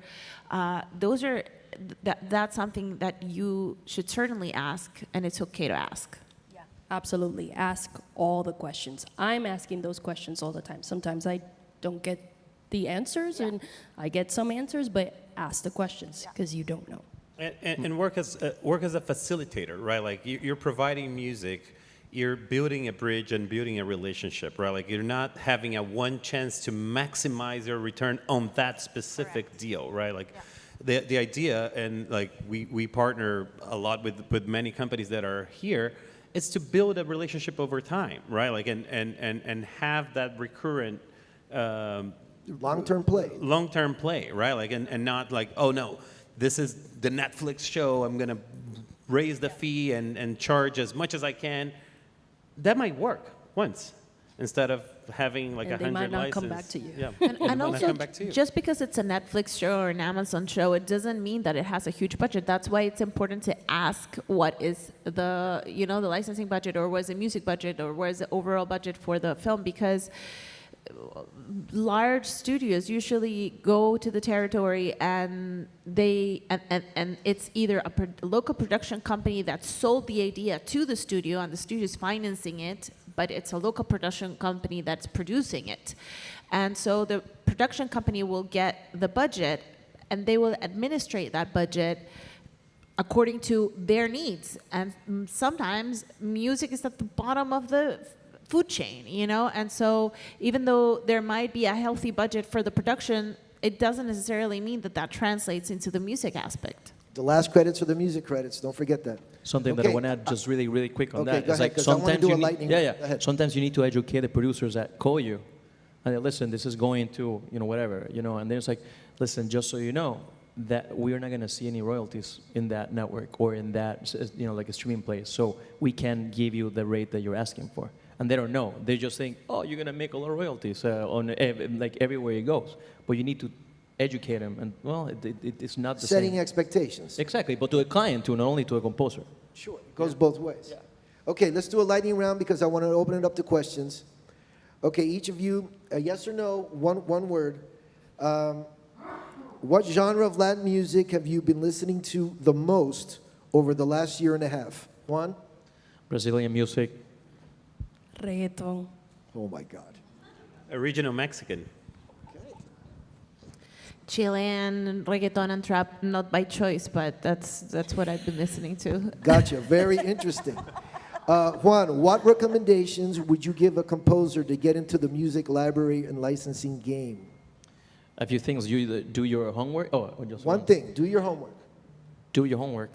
that's something that you should certainly ask, and it's okay to ask. Yeah, absolutely. Ask all the questions. I'm asking those questions all the time. Sometimes I don't get the answers, and I get some answers, but ask the questions because you don't know. And work as a facilitator, right? Like you're providing music, you're building a bridge and building a relationship, right? Like you're not having a one chance to maximize your return on that specific deal, right? Like the idea, and like we partner a lot with many companies that are here, is to build a relationship over time, right? Like and have that recurrent Long-term play, right? Like and not like, oh no, this is the Netflix show, I'm gonna raise the fee and charge as much as I can. That might work once instead of having like 100 they might not licenses. come back to you. Yeah. And They might not also, come back to you. just because it's a Netflix show or an Amazon show, it doesn't mean that it has a huge budget. That's why it's important to ask what is the, the licensing budget, or what is the music budget, or what is the overall budget for the film, because large studios usually go to the territory and and it's either a local production company that sold the idea to the studio and the studio is financing it, but it's a local production company that's producing it. And so the production company will get the budget and they will administrate that budget according to their needs. And sometimes music is at the bottom of the food chain, and so even though there might be a healthy budget for the production, it doesn't necessarily mean that that translates into the music aspect. The last credits are the music credits. Don't forget that. Something that I want to add just really, really quick on that. Go It's ahead, like 'cause I wanna sometimes do a you lightning need, round. Go ahead. sometimes you need to educate the producers that call you, and they, listen, this is going to, whatever, and then it's like, listen, just so you know, that we're not going to see any royalties in that network or in that, like a streaming place. So we can give you the rate that you're asking for. And they don't know. They just think, oh, you're going to make a lot of royalties on like everywhere it goes. But you need to educate them. And, well, it's not the Setting same. expectations. Exactly. But to a client, too, not only to a composer. Sure. It goes both ways. Yeah. Okay, let's do a lightning round because I want to open it up to questions. Okay, each of you, a yes or no, one word. What genre of Latin music have you been listening to the most over the last year and a half? One? Brazilian music. Reggaeton. Oh, my God. Original Mexican. Chilean reggaeton and trap, not by choice, but that's what I've been listening to. Gotcha. Very interesting. Juan, what recommendations would you give a composer to get into the music library and licensing game? A few things. You either do your homework. Or just One thing. Do your homework. Do your homework.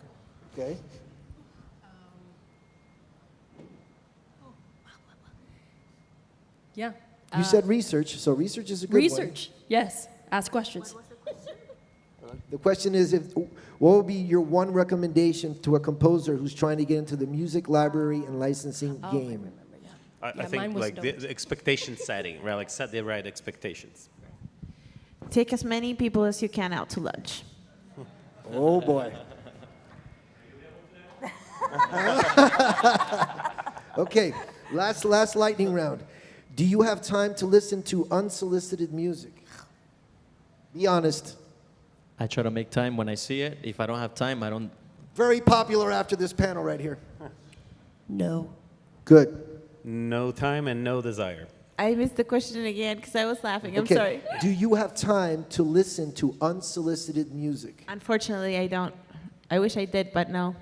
Okay. Yeah. You said research, so research is a good Research. Yes. Ask questions. one. The question is, what would be your one recommendation to a composer who's trying to get into the music library and licensing Oh, I game? remember, yeah. I Yeah, mine think was like dope. the expectation setting, right? Like set the right expectations. Take as many people as you can out to lunch. Oh, boy. Okay, last lightning round. Do you have time to listen to unsolicited music? Be honest. I try to make time when I see it. If I don't have time, I don't. Very popular after this panel right here. No. Good. No time and no desire. I missed the question again because I was laughing. I'm Okay. sorry. Do you have time to listen to unsolicited music? Unfortunately, I don't. I wish I did, but no.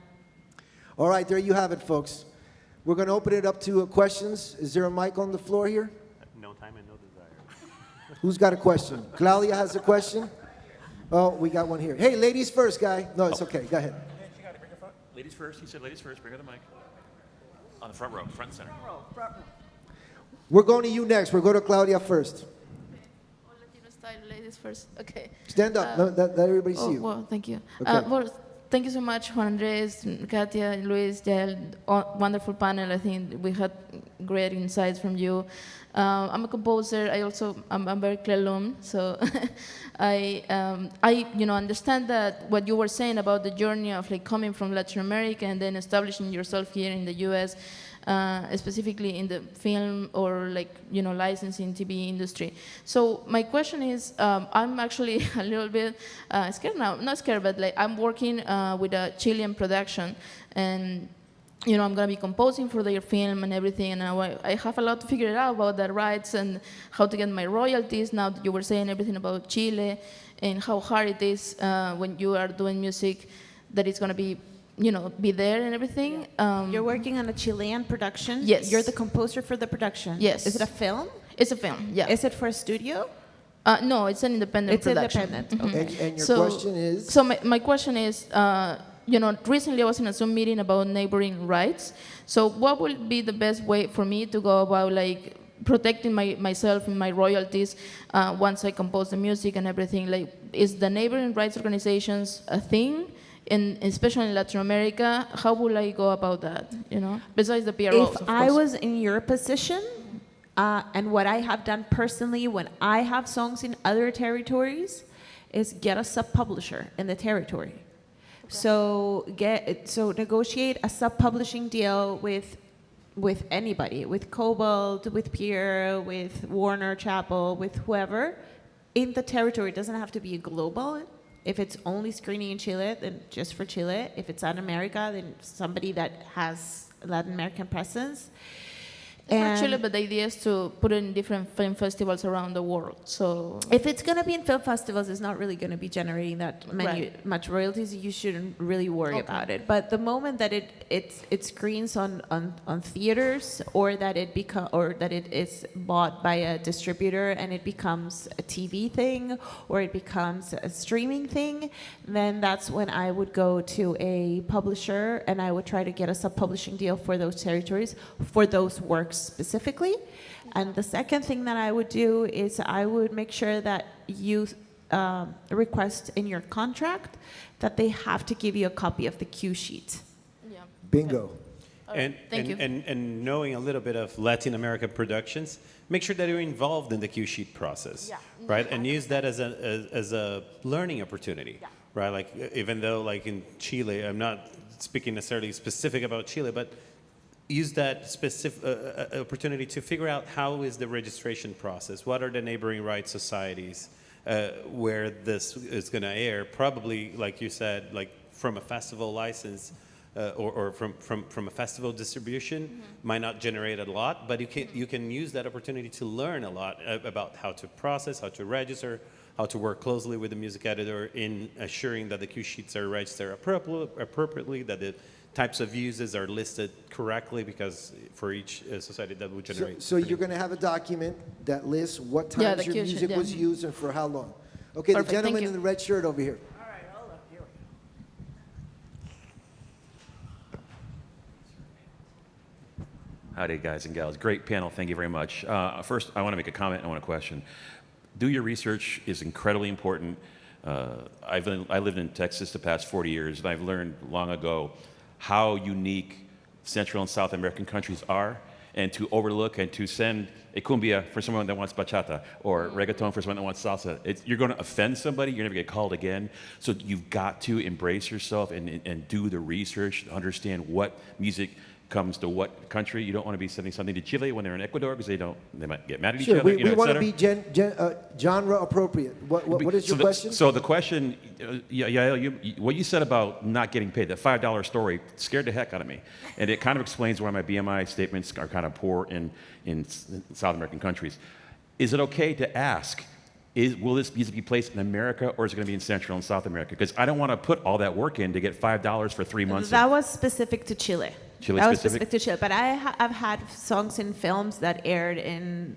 All right, there you have it, folks. We're going to open it up to questions. Is there a mic on the floor here? No time and no desire. Who's got a question? Claudia has a question? Oh, we got one here. Hey, ladies first, guy. No, it's okay. Go ahead. She got it. Bring her front. Ladies first. He said ladies first. Bring her the mic. On the front row, front and center. We're going to you next. We'll go to Claudia first. Latino style, ladies first. Okay. Stand up. Let everybody see you. Well, thank you. Okay. Well, thank you so much, Juan Andres, Katia, Luis, Jael. Wonderful panel. I think we had great insights from you. I'm a composer. I'm a Berkeley alum, so I understand that what you were saying about the journey of like coming from Latin America and then establishing yourself here in the U.S. Specifically in the film or licensing TV industry. So my question is, I'm actually a little bit scared now. Not scared, but I'm working with a Chilean production, and I'm going to be composing for their film and everything, and I have a lot to figure out about the rights and how to get my royalties. Now that you were saying everything about Chile and how hard it is when you are doing music, that it's going to be there and everything. You're working on a Chilean production? Yes. You're the composer for the production? Yes. Is it a film? It's a film, yeah. Is it for a studio? No, it's an independent production. It's independent, okay. And your question is? So my question is, recently I was in a Zoom meeting about neighboring rights. So what would be the best way for me to go about like protecting myself and my royalties once I compose the music and everything? Like, is the neighboring rights organizations a thing? And especially in Latin America, how will I go about that, besides the PROs, If I was in your position, and what I have done personally when I have songs in other territories is get a sub-publisher in the territory. So negotiate a sub-publishing deal with anybody, with Cobalt, with Pierre, with Warner Chappell, with whoever in the territory. It doesn't have to be global. If it's only screening in Chile, then just for Chile. If it's Latin America, then somebody that has Latin American presence. Actually, but the idea is to put it in different film festivals around the world. So if it's going to be in film festivals, it's not really going to be generating that much royalties. You shouldn't really worry about it. But the moment that it screens on theaters, or that it is bought by a distributor and it becomes a TV thing, or it becomes a streaming thing, then that's when I would go to a publisher and I would try to get a sub-publishing deal for those territories, for those works specifically. And the second thing that I would do is I would make sure that you request in your contract that they have to give you a copy of the cue sheet. yeah. Bingo. And, Thank you. and knowing a little bit of Latin American productions, make sure that you're involved in the cue sheet process, right? And use that as a learning opportunity, right? Like, even though like in Chile, I'm not speaking necessarily specific about Chile, but use that specific opportunity to figure out how is the registration process, what are the neighboring rights societies where this is going to air, probably, like you said, like from a festival license or from a festival distribution, might not generate a lot, but you can use that opportunity to learn a lot about how to process, how to register, how to work closely with the music editor in assuring that the cue sheets are registered appropriately, that the types of uses are listed correctly, because for each society that would generate. So you're going to have a document that lists what times your music was used and for how long. Okay, Perfect, the gentleman thank you. in the red shirt over here. Howdy, guys and gals. Great panel. Thank you very much. First, I want to make a comment and I want a question. Do your research is incredibly important. I lived in Texas the past 40 years, and I've learned long ago how unique Central and South American countries are, and to overlook and to send a cumbia for someone that wants bachata or reggaeton for someone that wants salsa. You're going to offend somebody, you're never going to get called again. So you've got to embrace yourself and do the research, understand what music comes to what country. You don't want to be sending something to Chile when they're in Ecuador, because they might get mad at each other. We want to be genre appropriate. What is your question? So the question, what you said about not getting paid, that $5 story scared the heck out of me. And it kind of explains why my BMI statements are kind of poor in South American countries. Is it okay to ask, will this music be placed in America, or is it going to be in Central and South America? Because I don't want to put all that work in to get $5 for 3 months. That was specific to Chile. Chile that was specific? specific to Chile. But I've had songs in films that aired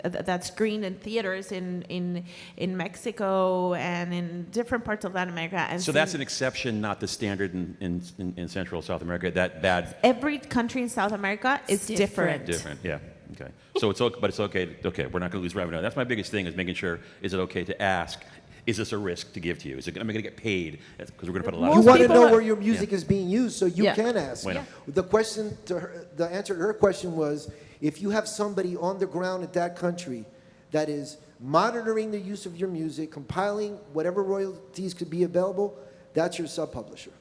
that screened in theaters in Mexico and in different parts of Latin America. And so that's an exception, not the standard in Central South America. That bad. Every country in South America is different. Different, yeah. Okay. So it's okay, but it's okay. Okay, we're not going to lose revenue. That's my biggest thing, is making sure, is it okay to ask, is this a risk to give to you? Am I going to get paid? Because we're going to put a lot You of... want to know where your music is being used, so you can ask. Bueno. The answer to her question was, if you have somebody on the ground at that country that is monitoring the use of your music, compiling whatever royalties could be available, that's your sub-publisher.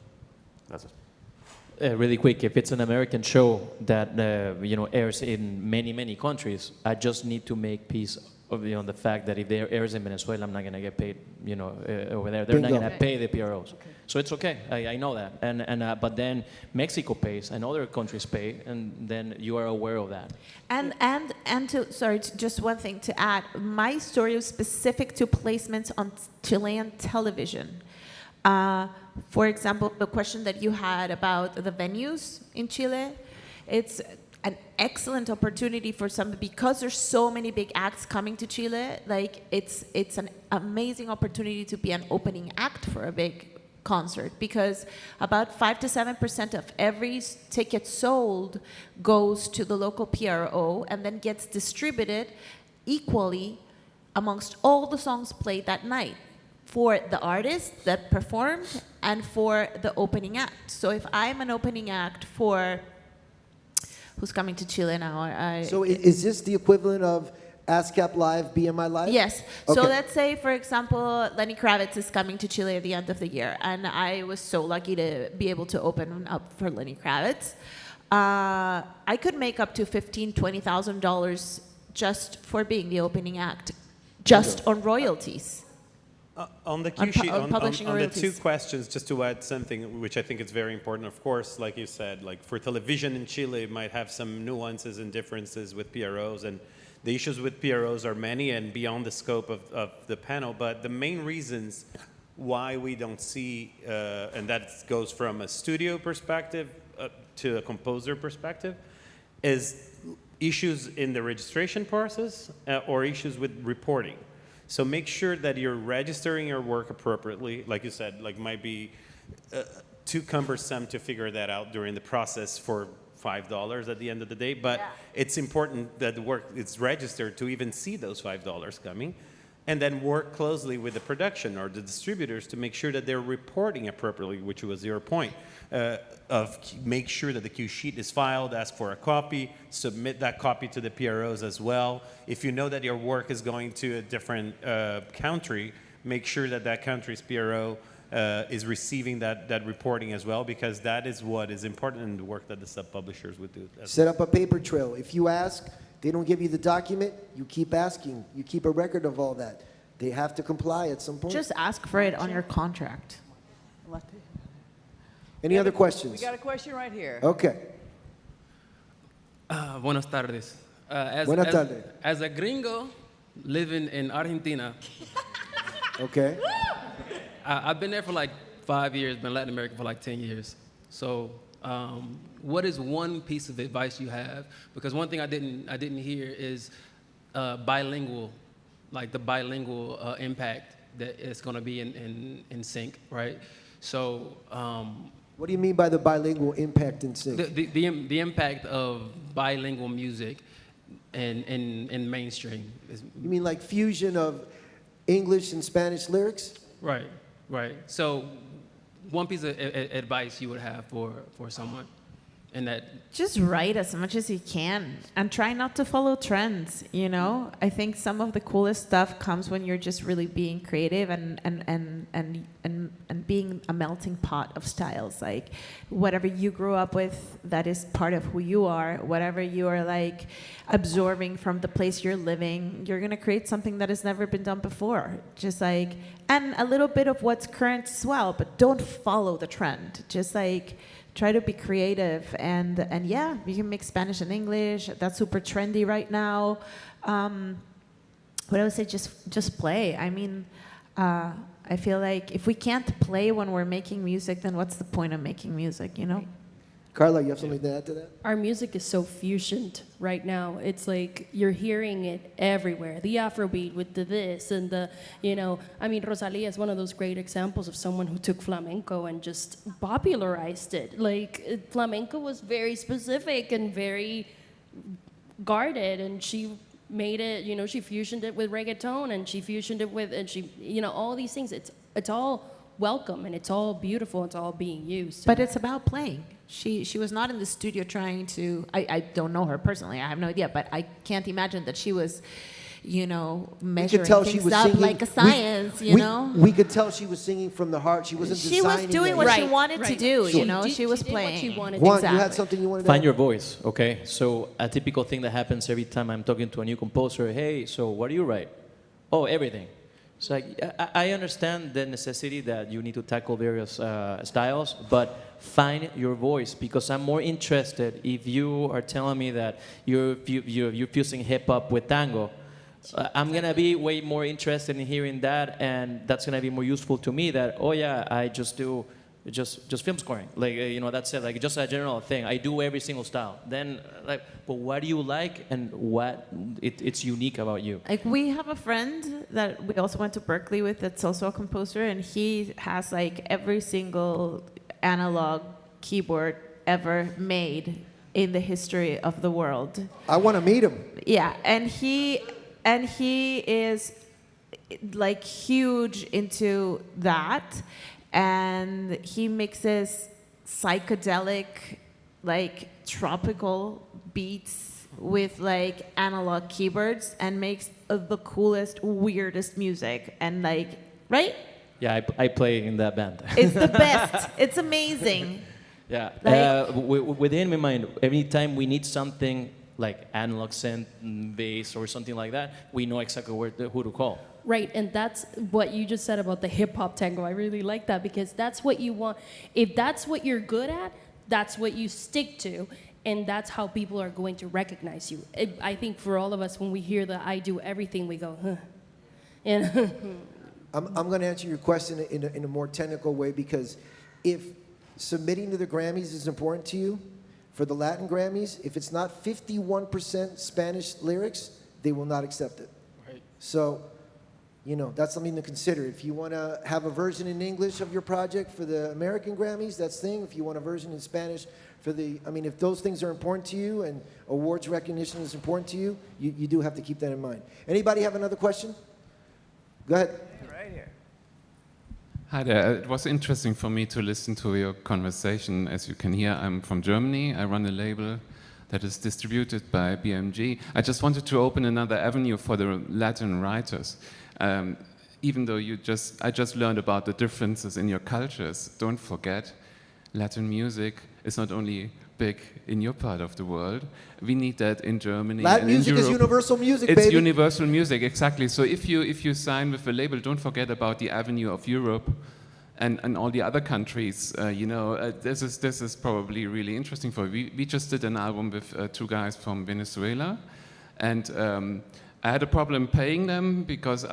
That's it. Really quick, if it's an American show that airs in many countries, I just need to make peace of the fact that if there airs in Venezuela, I'm not going to get paid over there. They're not Bingo. going to pay the PROs. So it's okay. I know that. But then Mexico pays and other countries pay, and then you are aware of that. And just one thing to add. My story was specific to placements on Chilean television. For example, the question that you had about the venues in Chile, it's an excellent opportunity for some, because there's so many big acts coming to Chile. Like it's an amazing opportunity to be an opening act for a big concert, because about 5 to 7% of every ticket sold goes to the local PRO and then gets distributed equally amongst all the songs played that night, for the artist that performed and for the opening act. So if I'm an opening act for, who's coming to Chile now? So is this the equivalent of ASCAP Live, BMI Live? Yes. Okay. So let's say, for example, Lenny Kravitz is coming to Chile at the end of the year, and I was so lucky to be able to open up for Lenny Kravitz. I could make up to $15,000, $20,000 just for being the opening act, just on royalties. On the cue sheet, on publishing the two royalties. questions, just to add something which I think is very important. Of course, like you said, like for television in Chile, it might have some nuances and differences with PROs, and the issues with PROs are many and beyond the scope of the panel. But the main reasons why we don't see, and that goes from a studio perspective to a composer perspective, is issues in the registration process or issues with reporting. So make sure that you're registering your work appropriately. Like you said, like might be too cumbersome to figure that out during the process for $5 at the end of the day. But it's important that the work is registered to even see those $5 coming. And then work closely with the production or the distributors to make sure that they're reporting appropriately, which was your point, of make sure that the cue sheet is filed, ask for a copy, submit that copy to the PROs as well. If you know that your work is going to a different country, make sure that that country's PRO is receiving that reporting as well, because that is what is important in the work that the sub-publishers would do. Set up a paper trail. If you ask, they don't give you the document, you keep asking. You keep a record of all that. They have to comply at some point. Just ask for it on your contract. Any other questions? We got a question right here. Okay. Buenas tardes. Buenas tardes. As a gringo living in Argentina, Okay. I've been there for like 5 years, been in Latin America for like 10 years. So what is one piece of advice you have? Because one thing I didn't hear is bilingual, like the bilingual impact that it's going to be in sync, right? So What do you mean by the bilingual impact in sync? the impact of bilingual music in mainstream is You mean like fusion of English and Spanish lyrics? right. So one piece of advice you would have for someone in that. Just write as much as you can and try not to follow trends, you know? I think some of the coolest stuff comes when you're just really being creative and being a melting pot of styles. Like whatever you grew up with, that is part of who you are. Whatever you are like absorbing from the place you're living, you're gonna create something that has never been done before. Just like, and a little bit of what's current as well, but don't follow the trend. Just like, try to be creative, and yeah, you can mix Spanish and English. That's super trendy right now. What I would say, just play. I mean, I feel like if we can't play when we're making music, then what's the point of making music, you know? Carla, you have something to add to that? Our music is so fusioned right now. It's like you're hearing it everywhere. The Afrobeat with the this and the, I mean, Rosalia is one of those great examples of someone who took flamenco and just popularized it. Like, flamenco was very specific and very guarded, and she made it, she fusioned it with reggaeton, and she fusioned it with, and she, all these things. It's all welcome, and it's all beautiful. It's all being used. But it's about playing. She was not in the studio trying to, I don't know her personally, I have no idea, but I can't imagine that she was, measuring tell she things was up singing- like a science, We could tell she was singing from the heart. She wasn't She was designing doing it. what she Right, wanted to right. do, Sure. She was did what playing. she wanted. Juan, Exactly. you had something you wanted to Find add? your voice, okay? So a typical thing that happens every time I'm talking to a new composer, hey, so what do you write? Oh, everything. It's like, I understand the necessity that you need to tackle various styles, but find your voice, because I'm more interested if you are telling me that you're fusing hip-hop with tango. I'm going to be way more interested in hearing that, and that's going to be more useful to me that, oh yeah, I just do just film scoring. Like, that's it, like just a general thing. I do every single style. Then, but what do you like and what it's unique about you? Like, we have a friend that we also went to Berkeley with that's also a composer, and he has like every single analog keyboard ever made in the history of the world. I want to meet him. Yeah, and he is like huge into that, and he mixes psychedelic, like tropical beats with like analog keyboards and makes the coolest, weirdest music. And like, right? Yeah, I play in that band. It's the best. It's amazing. Yeah. Like- With him in mind, every time we need something like analog synth, bass, or something like that, we know exactly who to call. Right, and that's what you just said about the hip-hop tango. I really like that, because that's what you want. If that's what you're good at, that's what you stick to, and that's how people are going to recognize you. I think for all of us, when we hear the I do everything, we go, huh. And I'm going to answer your question in a more technical way, because if submitting to the Grammys is important to you, for the Latin Grammys, if it's not 51% Spanish lyrics, they will not accept it. Right. So, that's something to consider. If you want to have a version in English of your project for the American Grammys, that's the thing. If you want a version in Spanish if those things are important to you and awards recognition is important to you, you do have to keep that in mind. Anybody have another question? Go ahead. Right here. Hi there. It was interesting for me to listen to your conversation. As you can hear, I'm from Germany. I run a label that is distributed by BMG. I just wanted to open another avenue for the Latin writers. Even though I just learned about the differences in your cultures. Don't forget, Latin music is not only big in your part of the world. We need that in Germany. Latin and in music is Europe. universal music, It's baby. universal music, exactly. So if you sign with a label, don't forget about the avenue of Europe and all the other countries. This is probably really interesting for you. We just did an album with two guys from Venezuela, and I had a problem paying them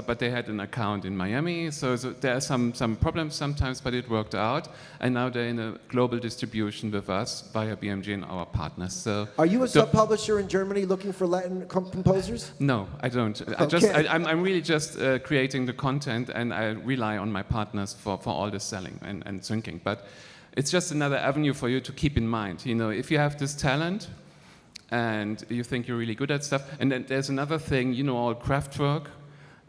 but they had an account in Miami, so there are some problems sometimes, but it worked out, and now they're in a global distribution with us via BMG and our partners. So, Are you a sub-publisher in Germany looking for Latin composers? No, I don't. Okay. I'm really just creating the content, and I rely on my partners for all the selling and syncing. But it's just another avenue for you to keep in mind. If you have this talent, and you think you're really good at stuff. And then there's another thing, all Kraftwerk.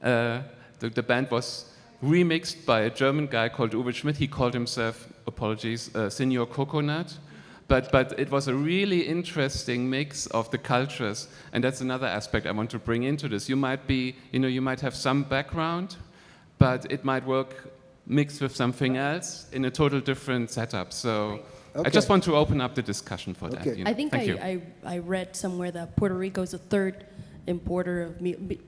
The band was remixed by a German guy called Uwe Schmidt. He called himself, apologies, Senior Coconut. But it was a really interesting mix of the cultures. And that's another aspect I want to bring into this. You might have some background, but it might work mixed with something else in a total different setup. So. Okay. I just want to open up the discussion for that. I think Thank you. I read somewhere that Puerto Rico is the third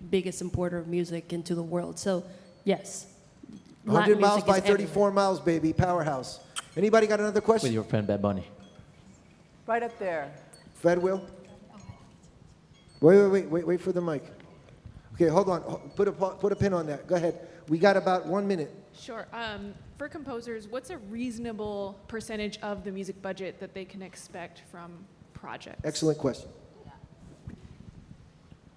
biggest importer of music into the world. So, yes. 100 Latin miles music by is 34 miles, baby. Powerhouse. Anybody got another question? With your friend Bad Bunny. Right up there. Fred will? Wait for the mic. Okay, hold on. Put a pin on that. Go ahead. We got about 1 minute. Sure. For composers, what's a reasonable percentage of the music budget that they can expect from projects? Excellent question.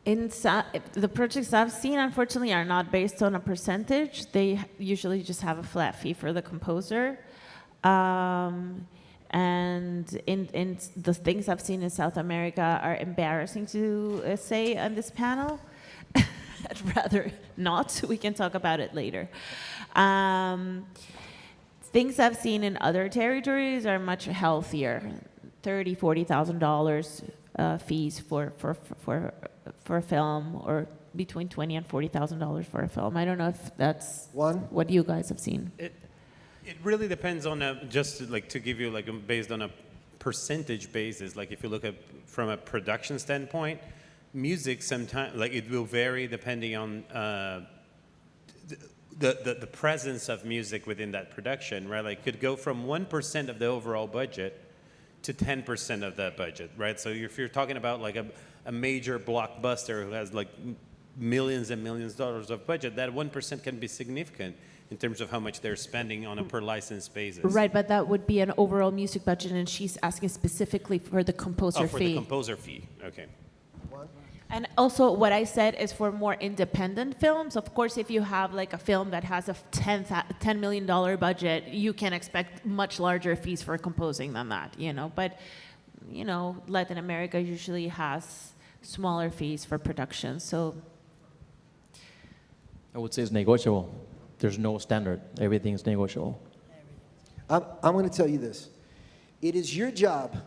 The projects I've seen, unfortunately, are not based on a percentage. They usually just have a flat fee for the composer. And in the things I've seen in South America are embarrassing to say on this panel. I'd rather not. We can talk about it later. Things I've seen in other territories are much healthier. $30,000, $40,000 fees for a film, or between $20,000 and $40,000 for a film. I don't know if that's One? what you guys have seen. It really depends on just like to give you like based on a percentage basis. Like if you look at from a production standpoint, music sometimes like it will vary depending on the presence of music within that production, right? Like could go from 1% of the overall budget to 10% of that budget, right? So if you're talking about like a major blockbuster who has like millions and millions of dollars of budget, that 1% can be significant in terms of how much they're spending on a per license basis. Right, but that would be an overall music budget, and she's asking specifically for the composer for fee. the composer fee, okay. And also, what I said is for more independent films. Of course, if you have like a film that has a $10 million budget, you can expect much larger fees for composing than that, you know. But, you know, Latin America usually has smaller fees for production, so. I would say it's negotiable. There's no standard. Everything is negotiable. I'm going to tell you this. It is your job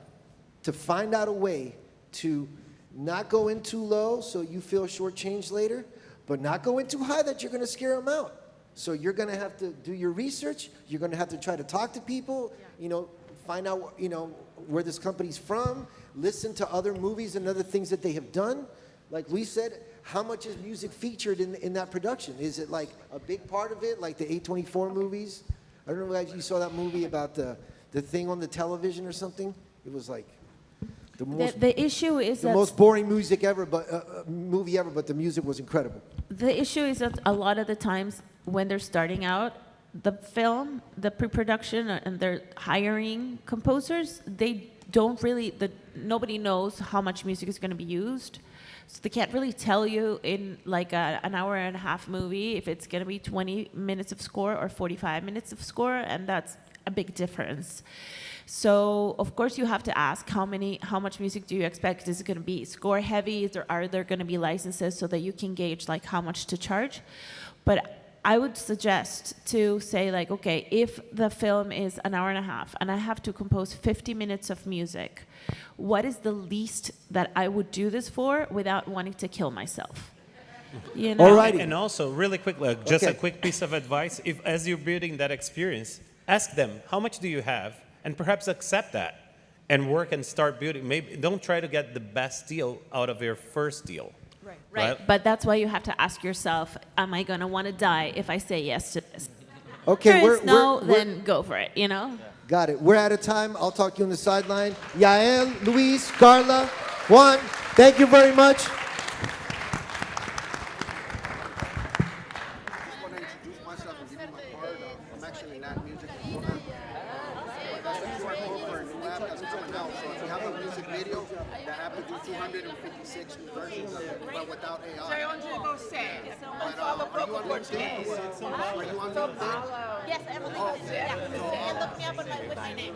to find out a way to not go in too low so you feel shortchanged later, but not go in too high that you're going to scare them out. So you're going to have to do your research. You're going to have to try to talk to people, you know, find out, you know, where this company's from, listen to other movies and other things that they have done. Like we said, how much is music featured in that production? Is it like a big part of it, like the A24 movies? I don't know if you saw that movie about the thing on the television or something. It was like The issue is the that most boring music ever, but movie ever, but the music was incredible. the issue is that a lot of the times when they're starting out the film, the pre-production, and they're hiring composers, they don't really, nobody knows how much music is going to be used. So they can't really tell you in like an hour and a half movie if it's going to be 20 minutes of score or 45 minutes of score, and that's a big difference. So of course you have to ask how much music do you expect? Is it going to be score heavy? Are there going to be licenses so that you can gauge like how much to charge? But I would suggest to say like, okay, if the film is an hour and a half and I have to compose 50 minutes of music, what is the least that I would do this for without wanting to kill myself? You know? Alrighty. And also, really quickly, just Okay. a quick piece of advice. If, as you're building that experience, ask them, how much do you have? And perhaps accept that and work and start building. Maybe don't try to get the best deal out of your first deal. Right, but that's why you have to ask yourself, am I going to want to die if I say yes to this? Okay, If no, then go for it, you know? Got it. We're out of time. I'll talk to you on the sideline. Yael, Luis, Carla, Juan, thank you very much. Yes, Emily. Yeah. And look me up with my name.